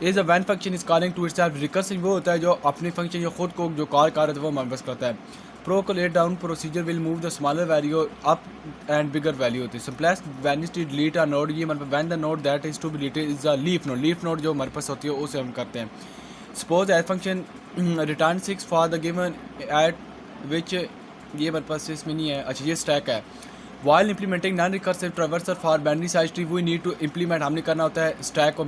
Is a when function is calling to itself recursive वो होता है जो अपनी फंक्शन जो खुद को जो कॉल कर रहे थे वो हमारे पास करता है। प्रो को let down procedure will move the smaller value up and bigger value होती है। Simplest when is to delete a node ये मतलब when the node that is to be deleted is a leaf node जो हमारे पास होती है उसे हम करते हैं। Suppose as function return 6 for the given at which ये हमारे पास इसमें नहीं है। अच्छा, ये स्टैक है while implementing non recursive traversal for binary search tree we need to implement, हमने करना होता है स्टैक को